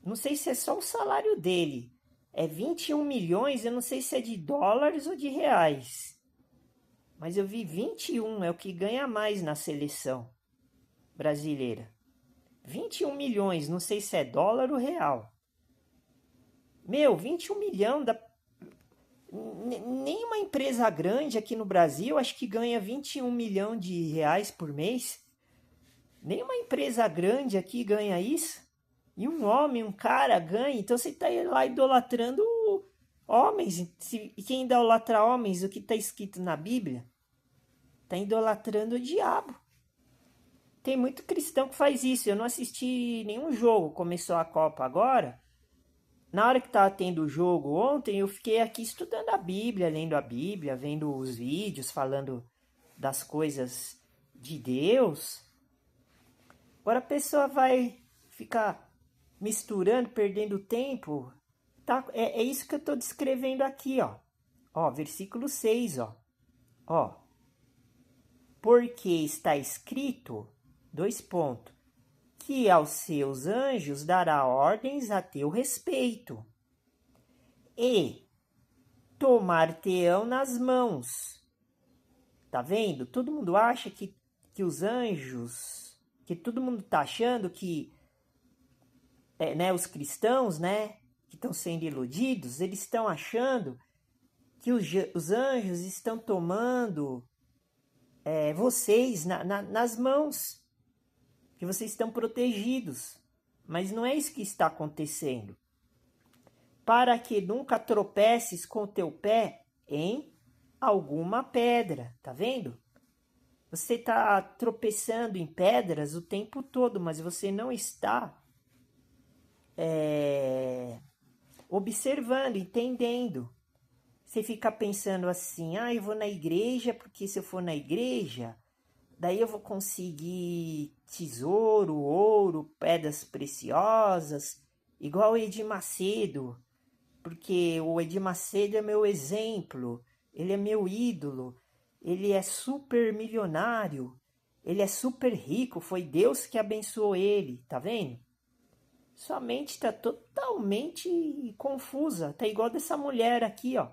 não sei se é só o salário dele, é 21 milhões, eu não sei se é de dólares ou de reais. Mas eu vi 21, é o que ganha mais na seleção brasileira. 21 milhões, não sei se é dólar ou real. Meu, 21 milhões dá. Nenhuma empresa grande aqui no Brasil acho que ganha 21 milhões de reais por mês. Nenhuma empresa grande aqui ganha isso. E um homem, um cara ganha. Então você está lá idolatrando homens. E quem idolatra homens, o que está escrito na Bíblia? Está idolatrando o diabo. Tem muito cristão que faz isso. Eu não assisti nenhum jogo. Começou a Copa agora. Na hora que estava tendo o jogo ontem, eu fiquei aqui estudando a Bíblia, lendo a Bíblia, vendo os vídeos, falando das coisas de Deus. Agora a pessoa vai ficar misturando, perdendo tempo. Tá? É isso que eu estou descrevendo aqui, ó. Ó, versículo 6, ó. Ó. Porque está escrito, 2 pontos, que aos seus anjos dará ordens a teu respeito, e tomar-te-ão nas mãos. Tá vendo? Todo mundo acha que os anjos, que todo mundo tá achando que né, os cristãos, né, que estão sendo iludidos, eles estão achando que os anjos estão tomando vocês nas mãos, que vocês estão protegidos. Mas não é isso que está acontecendo. Para que nunca tropeces com o teu pé em alguma pedra. Tá vendo? Você está tropeçando em pedras o tempo todo, mas você não está observando, entendendo. Você fica pensando assim, eu vou na igreja, porque se eu for na igreja, daí eu vou conseguir tesouro, ouro, pedras preciosas, igual o Edir Macedo, porque o Edir Macedo é meu exemplo, ele é meu ídolo, ele é super milionário, ele é super rico, foi Deus que abençoou ele, tá vendo? Sua mente está totalmente confusa, tá igual dessa mulher aqui, ó.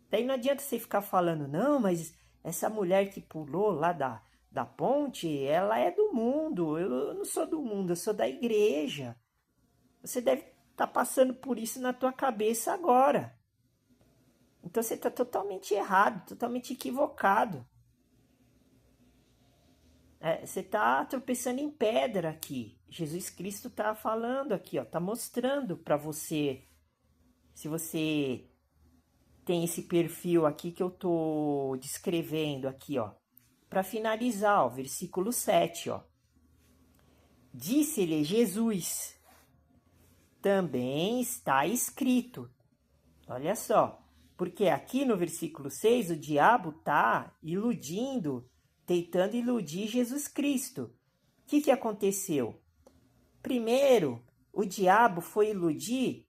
Daí não adianta você ficar falando, não, mas essa mulher que pulou lá da ponte, ela é do mundo, eu não sou do mundo, eu sou da igreja. Você deve estar passando por isso na tua cabeça agora. Então você está totalmente errado, totalmente equivocado. Você está tropeçando em pedra aqui. Jesus Cristo está falando aqui, ó, está mostrando para você, se você tem esse perfil aqui que eu estou descrevendo aqui, ó. Para finalizar, ó, versículo 7, ó. Disse-lhe Jesus, também está escrito. Olha só, porque aqui no versículo 6 o diabo está iludindo, tentando iludir Jesus Cristo. O que aconteceu? Primeiro, o diabo foi iludir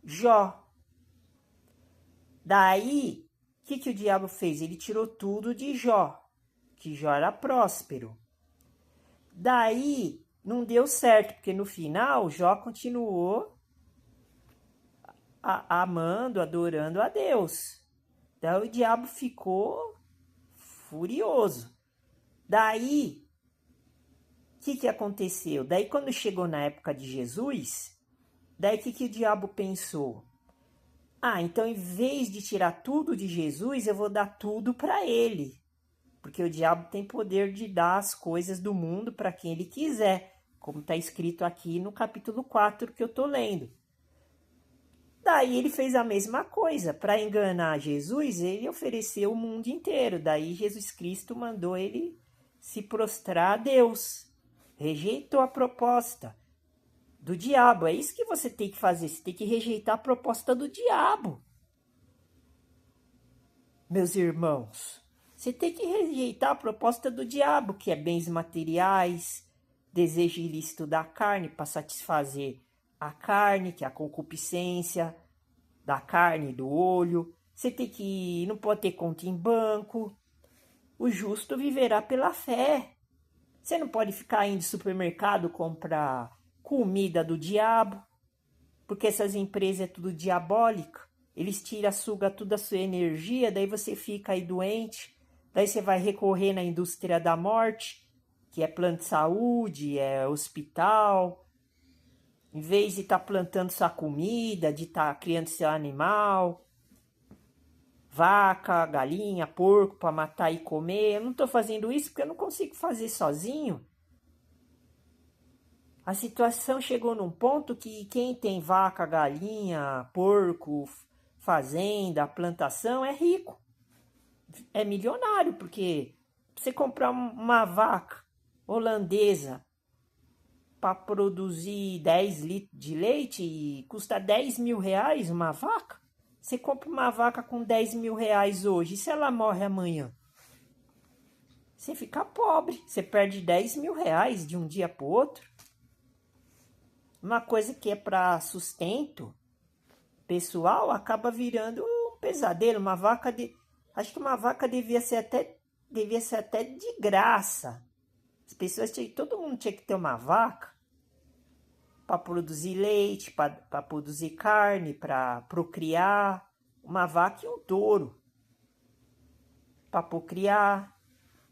Jó. Daí, o que o diabo fez? Ele tirou tudo de Jó, que Jó era próspero. Daí, não deu certo, porque no final, Jó continuou amando, adorando a Deus. Daí o diabo ficou furioso. Daí, o que aconteceu? Daí quando chegou na época de Jesus, daí o que o diabo pensou? Então em vez de tirar tudo de Jesus, eu vou dar tudo para ele. Porque o diabo tem poder de dar as coisas do mundo para quem ele quiser, como está escrito aqui no capítulo 4 que eu estou lendo. Daí ele fez a mesma coisa. Para enganar Jesus, ele ofereceu o mundo inteiro. Daí Jesus Cristo mandou ele se prostrar a Deus. Rejeitou a proposta do diabo. É isso que você tem que fazer. Você tem que rejeitar a proposta do diabo. Meus irmãos, você tem que rejeitar a proposta do diabo, que é bens materiais, desejo ilícito da carne para satisfazer a carne, que é a concupiscência da carne e do olho. Você tem que não pode ter conta em banco. O justo viverá pela fé. Você não pode ficar indo no supermercado comprar comida do diabo, porque essas empresas é tudo diabólica. Eles tiram, sugam toda a sua energia, daí você fica aí doente. Daí você vai recorrer na indústria da morte, que é plano de saúde, é hospital. Em vez de estar plantando sua comida, de estar criando seu animal, vaca, galinha, porco para matar e comer. Eu não estou fazendo isso porque eu não consigo fazer sozinho. A situação chegou num ponto que quem tem vaca, galinha, porco, fazenda, plantação é rico. É milionário, porque você comprar uma vaca holandesa para produzir 10 litros de leite e custa 10 mil reais uma vaca. Você compra uma vaca com 10 mil reais hoje, e se ela morre amanhã? Você fica pobre, você perde 10 mil reais de um dia para o outro. Uma coisa que é para sustento pessoal acaba virando um pesadelo. Acho que uma vaca devia ser até de graça. As pessoas todo mundo tinha que ter uma vaca para produzir leite, para produzir carne, para procriar. Uma vaca e um touro para procriar.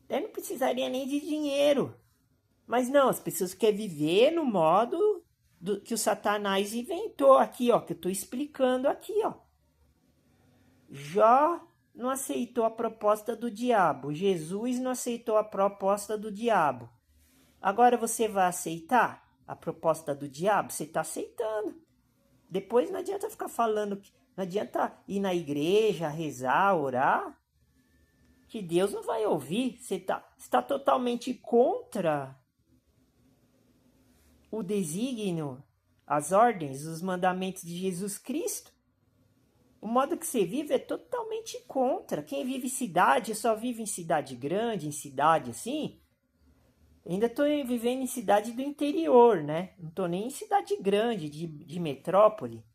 Daí não precisaria nem de dinheiro. Mas não, as pessoas querem viver no modo que o Satanás inventou aqui, ó, que eu estou explicando aqui, ó. Jó não aceitou a proposta do diabo. Jesus não aceitou a proposta do diabo. Agora você vai aceitar a proposta do diabo? Você está aceitando. Depois não adianta ficar falando, não adianta ir na igreja, rezar, orar, que Deus não vai ouvir. Você está totalmente contra o desígnio, as ordens, os mandamentos de Jesus Cristo. O modo que você vive é totalmente contra. Quem vive em cidade, só vive em cidade grande, em cidade assim. Ainda estou vivendo em cidade do interior, né? Não estou nem em cidade grande, de metrópole.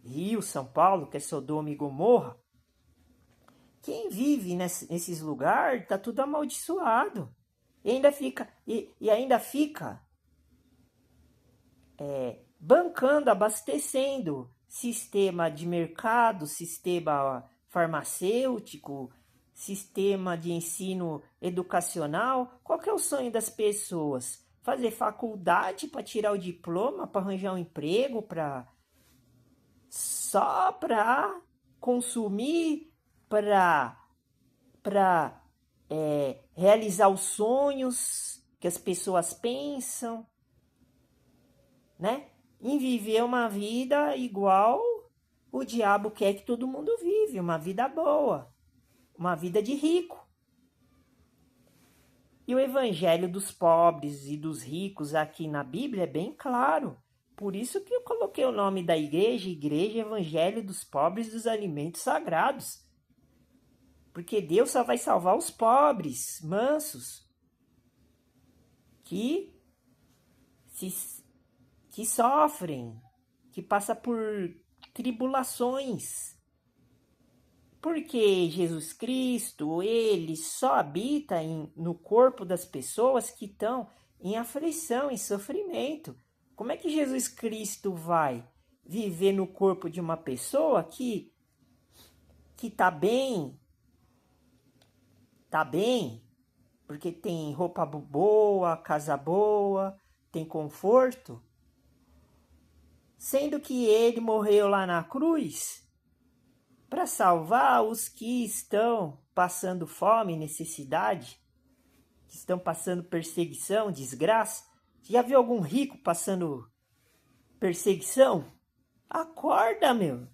Rio, São Paulo, que é Sodoma e Gomorra. Quem vive nesses lugares está tudo amaldiçoado. E ainda fica bancando, abastecendo sistema de mercado, sistema farmacêutico, sistema de ensino educacional. Qual que é o sonho das pessoas? Fazer faculdade para tirar o diploma, para arranjar um emprego, só para consumir, para realizar os sonhos que as pessoas pensam, né? Em viver uma vida igual o diabo quer que todo mundo vive, uma vida boa, uma vida de rico. E o evangelho dos pobres e dos ricos aqui na Bíblia é bem claro. Por isso que eu coloquei o nome da igreja, Igreja Evangelho dos Pobres dos Alimentos Sagrados. Porque Deus só vai salvar os pobres, mansos, que sofrem, que passam por tribulações. Porque Jesus Cristo, ele só habita no corpo das pessoas que estão em aflição, em sofrimento. Como é que Jesus Cristo vai viver no corpo de uma pessoa que está bem, porque tem roupa boa, casa boa, tem conforto? Sendo que ele morreu lá na cruz para salvar os que estão passando fome, necessidade, que estão passando perseguição, desgraça. Você já viu algum rico passando perseguição? Acorda, meu.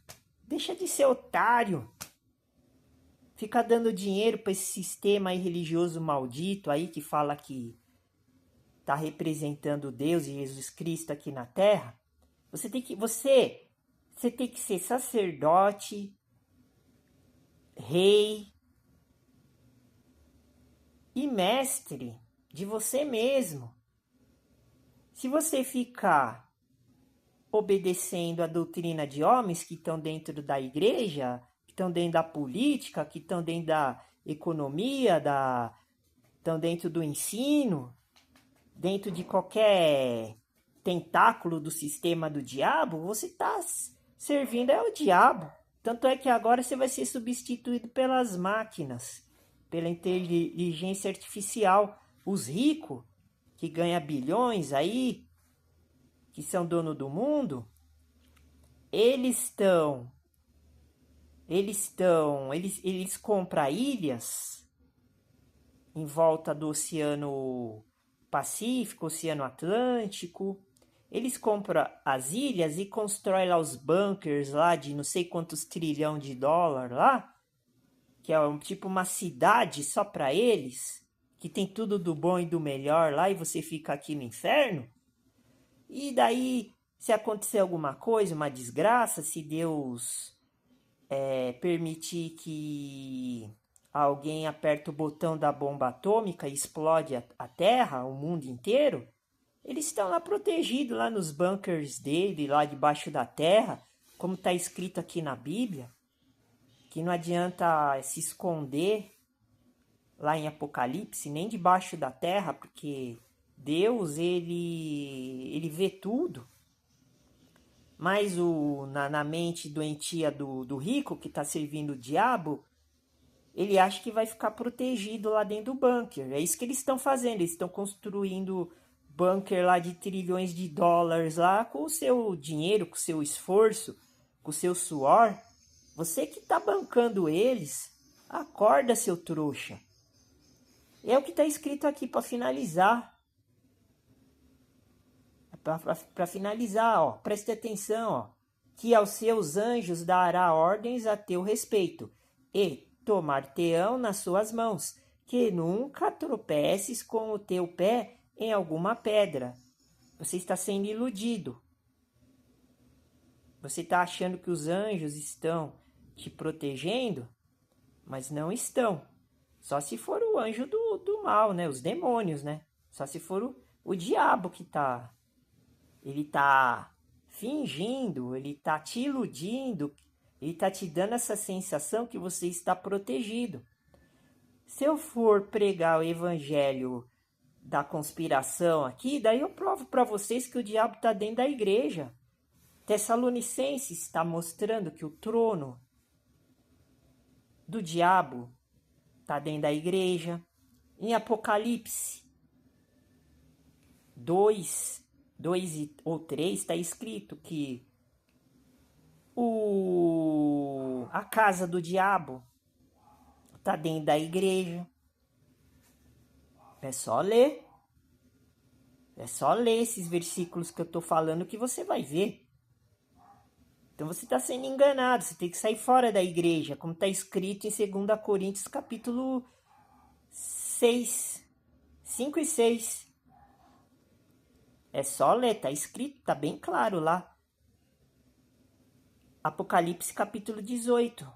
Deixa de ser otário. Fica dando dinheiro para esse sistema aí religioso maldito aí que fala que está representando Deus e Jesus Cristo aqui na Terra. Você tem que ser sacerdote, rei e mestre de você mesmo. Se você ficar obedecendo a doutrina de homens que estão dentro da igreja, que estão dentro da política, que estão dentro da economia, da estão dentro do ensino, dentro de qualquer tentáculo do sistema do diabo, você está servindo ao diabo. Tanto é que agora você vai ser substituído pelas máquinas, pela inteligência artificial. Os ricos, que ganham bilhões aí, que são dono do mundo, eles compram ilhas em volta do Oceano Pacífico, Oceano Atlântico. Eles compram as ilhas e constroem lá os bunkers lá de não sei quantos trilhão de dólar lá, que é tipo uma cidade só para eles, que tem tudo do bom e do melhor lá, e você fica aqui no inferno. E daí, se acontecer alguma coisa, uma desgraça, se Deus permitir que alguém aperte o botão da bomba atômica e explode a Terra, o mundo inteiro, eles estão lá protegidos, lá nos bunkers dele, lá debaixo da terra, como está escrito aqui na Bíblia, que não adianta se esconder lá em Apocalipse, nem debaixo da terra, porque Deus, ele vê tudo. Mas na mente doentia do rico, que está servindo o diabo, ele acha que vai ficar protegido lá dentro do bunker. É isso que eles estão fazendo, eles estão construindo bunker lá de trilhões de dólares lá com o seu dinheiro, com o seu esforço, com o seu suor. Você que está bancando eles, acorda, seu trouxa. É o que está escrito aqui para finalizar. Para finalizar, ó, preste atenção, ó, que aos seus anjos dará ordens a teu respeito e tomar-te-ão nas suas mãos, que nunca tropeces com o teu pé em alguma pedra. Você está sendo iludido. Você está achando que os anjos estão te protegendo, mas não estão. Só se for o anjo do mal, né? Os demônios, né? Só se for o diabo que tá. Ele tá fingindo, ele tá te iludindo, ele tá te dando essa sensação que você está protegido. Se eu for pregar o evangelho da conspiração aqui, daí eu provo para vocês que o diabo está dentro da igreja. Tessalonicenses está mostrando que o trono do diabo está dentro da igreja. Em Apocalipse 2 ou 3 está escrito que a casa do diabo está dentro da igreja. É só ler. É só ler esses versículos que eu estou falando que você vai ver. Então você está sendo enganado. Você tem que sair fora da igreja, como está escrito em 2 Coríntios capítulo 6, 5 e 6. É só ler, está escrito, está bem claro lá. Apocalipse capítulo 18.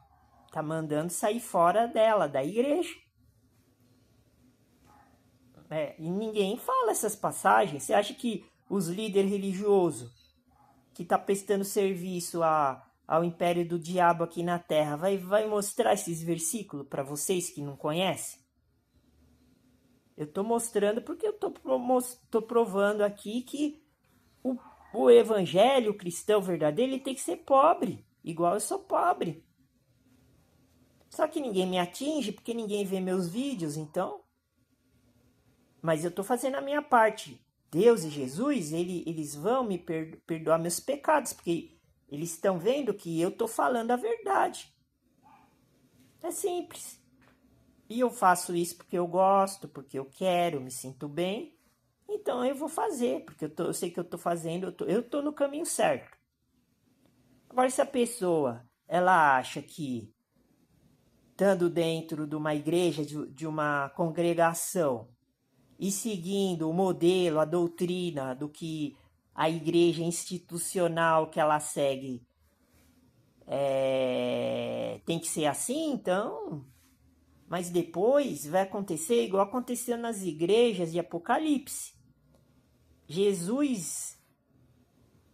Está mandando sair fora dela, da igreja. E ninguém fala essas passagens. Você acha que os líderes religiosos que tá prestando serviço ao império do diabo aqui na terra vai mostrar esses versículos para vocês que não conhecem? Eu tô mostrando porque eu tô provando aqui que o evangelho cristão verdadeiro, ele tem que ser pobre, igual eu sou pobre. Só que ninguém me atinge porque ninguém vê meus vídeos, então. Mas eu estou fazendo a minha parte. Deus e Jesus, eles vão me perdoar meus pecados, porque eles estão vendo que eu estou falando a verdade. É simples. E eu faço isso porque eu gosto, porque eu quero, me sinto bem. Então eu vou fazer, porque eu sei que eu estou fazendo, eu estou no caminho certo. Agora, se a pessoa ela acha que, estando dentro de uma igreja, de uma congregação, e seguindo o modelo, a doutrina do que a igreja institucional que ela segue tem que ser assim, então. Mas depois vai acontecer igual aconteceu nas igrejas de Apocalipse. Jesus,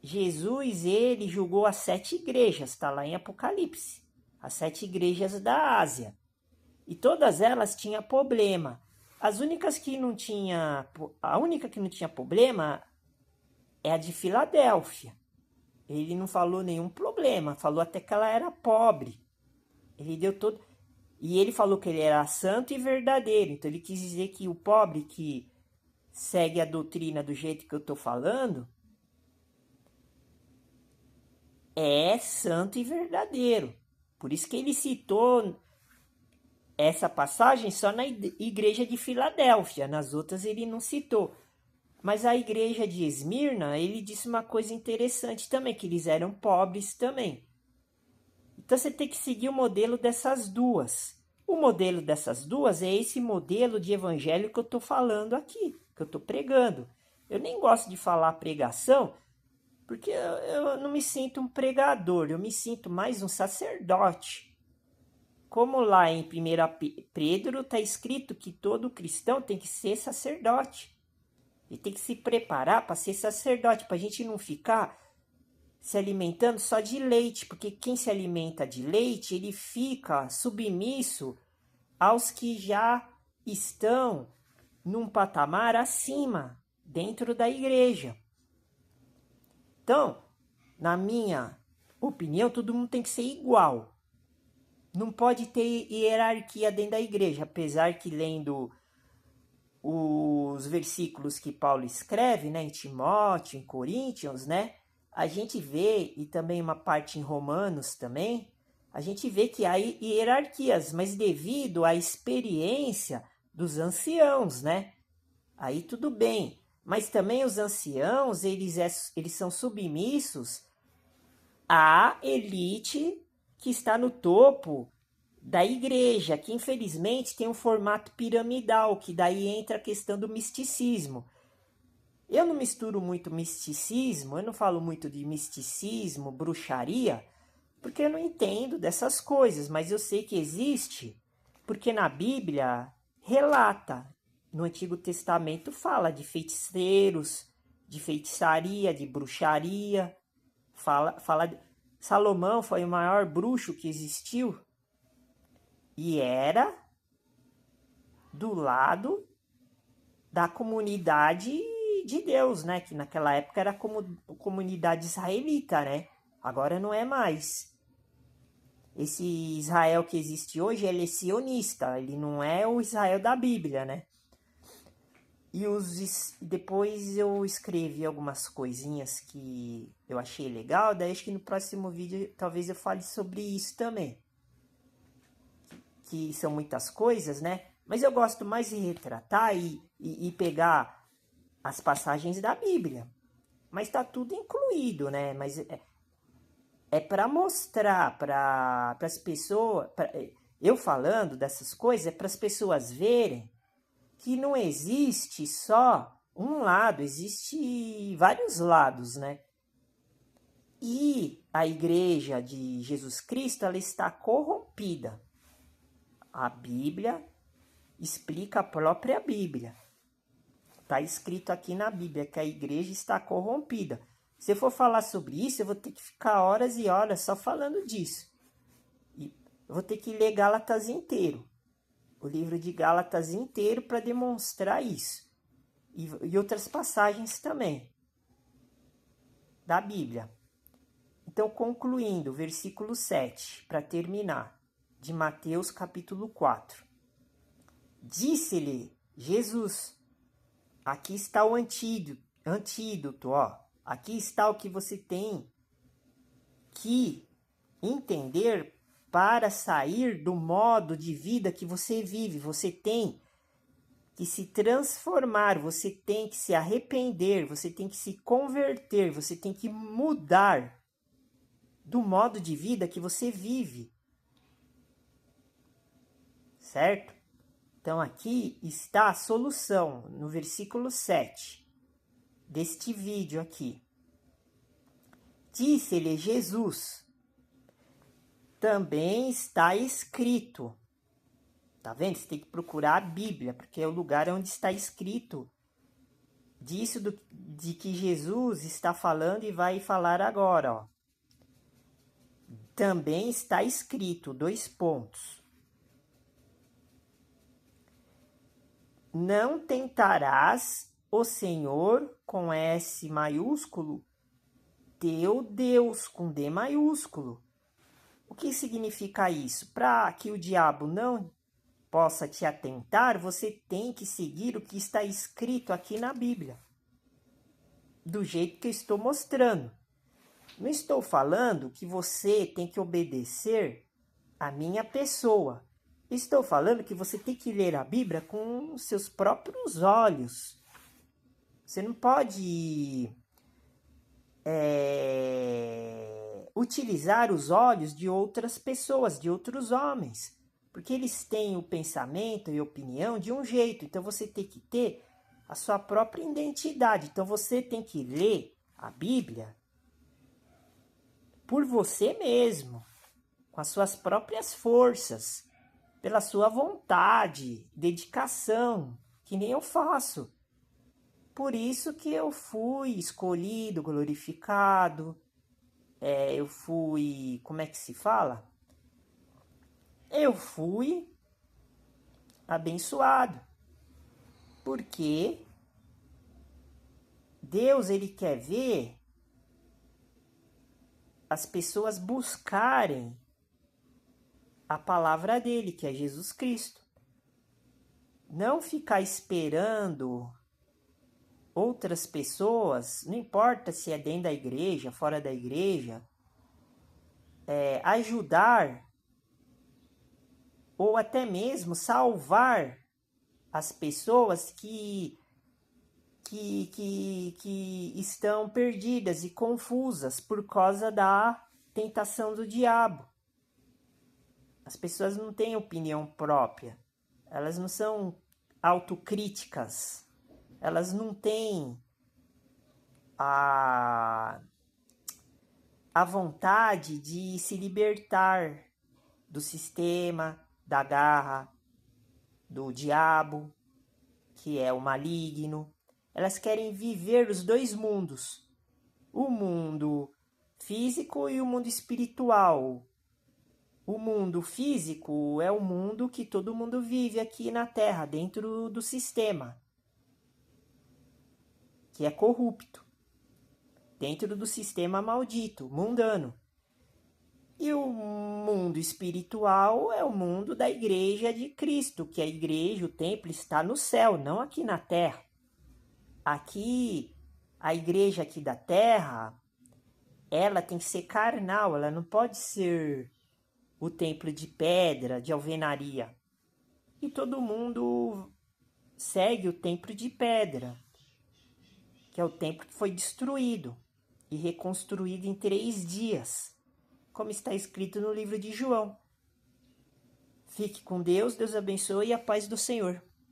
ele julgou as 7 igrejas, está lá em Apocalipse. As 7 igrejas da Ásia. E todas elas tinham problema. As únicas que não tinha, a única que não tinha problema é a de Filadélfia. Ele não falou nenhum problema, falou até que ela era pobre. Ele deu todo. E ele falou que ele era santo e verdadeiro. Então ele quis dizer que o pobre que segue a doutrina do jeito que eu estou falando é santo e verdadeiro. Por isso que ele citou essa passagem só na igreja de Filadélfia. Nas outras ele não citou. Mas a igreja de Esmirna, ele disse uma coisa interessante também, que eles eram pobres também. Então você tem que seguir o modelo dessas duas. O modelo dessas duas é esse modelo de evangelho que eu estou falando aqui, que eu estou pregando. Eu nem gosto de falar pregação, porque eu não me sinto um pregador, eu me sinto mais um sacerdote. Como lá em 1 Pedro está escrito que todo cristão tem que ser sacerdote. Ele tem que se preparar para ser sacerdote, para a gente não ficar se alimentando só de leite, porque quem se alimenta de leite, ele fica submisso aos que já estão num patamar acima, dentro da igreja. Então, na minha opinião, todo mundo tem que ser igual. Não pode ter hierarquia dentro da igreja, apesar que lendo os versículos que Paulo escreve, né, em Timóteo, em Coríntios, né, a gente vê, e também uma parte em Romanos também, a gente vê que há hierarquias, mas devido à experiência dos anciãos, né, aí tudo bem. Mas também os anciãos, eles são submissos à elite que está no topo da igreja, que infelizmente tem um formato piramidal, que daí entra a questão do misticismo. Eu não misturo muito misticismo, eu não falo muito de misticismo, bruxaria, porque eu não entendo dessas coisas, mas eu sei que existe, porque na Bíblia relata, no Antigo Testamento fala de feiticeiros, de feitiçaria, de bruxaria, fala Salomão foi o maior bruxo que existiu, e era do lado da comunidade de Deus, né? Que naquela época era como comunidade israelita, né? Agora não é mais. Esse Israel que existe hoje, ele é sionista, ele não é o Israel da Bíblia, né? E depois eu escrevi algumas coisinhas que eu achei legal, daí acho que no próximo vídeo talvez eu fale sobre isso também. Que são muitas coisas, né? Mas eu gosto mais de retratar e pegar as passagens da Bíblia. Mas está tudo incluído, né? Mas é para mostrar para as pessoas... eu falando dessas coisas, é para as pessoas verem que não existe só um lado, existe vários lados, né? E a igreja de Jesus Cristo, ela está corrompida. A Bíblia explica a própria Bíblia. Está escrito aqui na Bíblia que a igreja está corrompida. Se eu for falar sobre isso, eu vou ter que ficar horas e horas só falando disso. E eu vou ter que ler Gálatas inteiro. O livro de Gálatas inteiro para demonstrar isso. E outras passagens também da Bíblia. Então, concluindo, versículo 7, para terminar, de Mateus capítulo 4. Disse-lhe Jesus: aqui está o antídoto, ó. Aqui está o que você tem que entender para sair do modo de vida que você vive. Você tem que se transformar, você tem que se arrepender, você tem que se converter, você tem que mudar do modo de vida que você vive. Certo? Então aqui está a solução, no versículo 7 deste vídeo aqui. Disse-lhe Jesus: também está escrito. Tá vendo? Você tem que procurar a Bíblia, porque é o lugar onde está escrito disso de que Jesus está falando e vai falar agora, ó. Também está escrito, 2 pontos. não tentarás o Senhor com S maiúsculo, teu Deus com D maiúsculo. O que significa isso? Para que o diabo não possa te atentar, você tem que seguir o que está escrito aqui na Bíblia, do jeito que eu estou mostrando. Não estou falando que você tem que obedecer a minha pessoa. Estou falando que você tem que ler a Bíblia com os seus próprios olhos. Você não pode utilizar os olhos de outras pessoas, de outros homens, porque eles têm o pensamento e opinião de um jeito. Então você tem que ter a sua própria identidade. Então você tem que ler a Bíblia por você mesmo, com as suas próprias forças, pela sua vontade, dedicação, que nem eu faço. Por isso que eu fui escolhido, glorificado, eu fui, como é que se fala? Eu fui abençoado, porque Deus, ele quer ver as pessoas buscarem a palavra dele, que é Jesus Cristo. Não ficar esperando outras pessoas, não importa se é dentro da igreja, fora da igreja, ajudar ou até mesmo salvar as pessoas que estão perdidas e confusas por causa da tentação do diabo. As pessoas não têm opinião própria, elas não são autocríticas, elas não têm a vontade de se libertar do sistema, da garra, do diabo, que é o maligno. Elas querem viver os dois mundos, o mundo físico e o mundo espiritual. O mundo físico é o mundo que todo mundo vive aqui na Terra, dentro do sistema, que é corrupto, dentro do sistema maldito, mundano. E o mundo espiritual é o mundo da igreja de Cristo, que a igreja, o templo, está no céu, não aqui na terra. Aqui, a igreja aqui da terra, ela tem que ser carnal, ela não pode ser o templo de pedra, de alvenaria. E todo mundo segue o templo de pedra, que é o templo que foi destruído e reconstruído em 3 dias, como está escrito no livro de João. Fique com Deus, Deus abençoe e a paz do Senhor.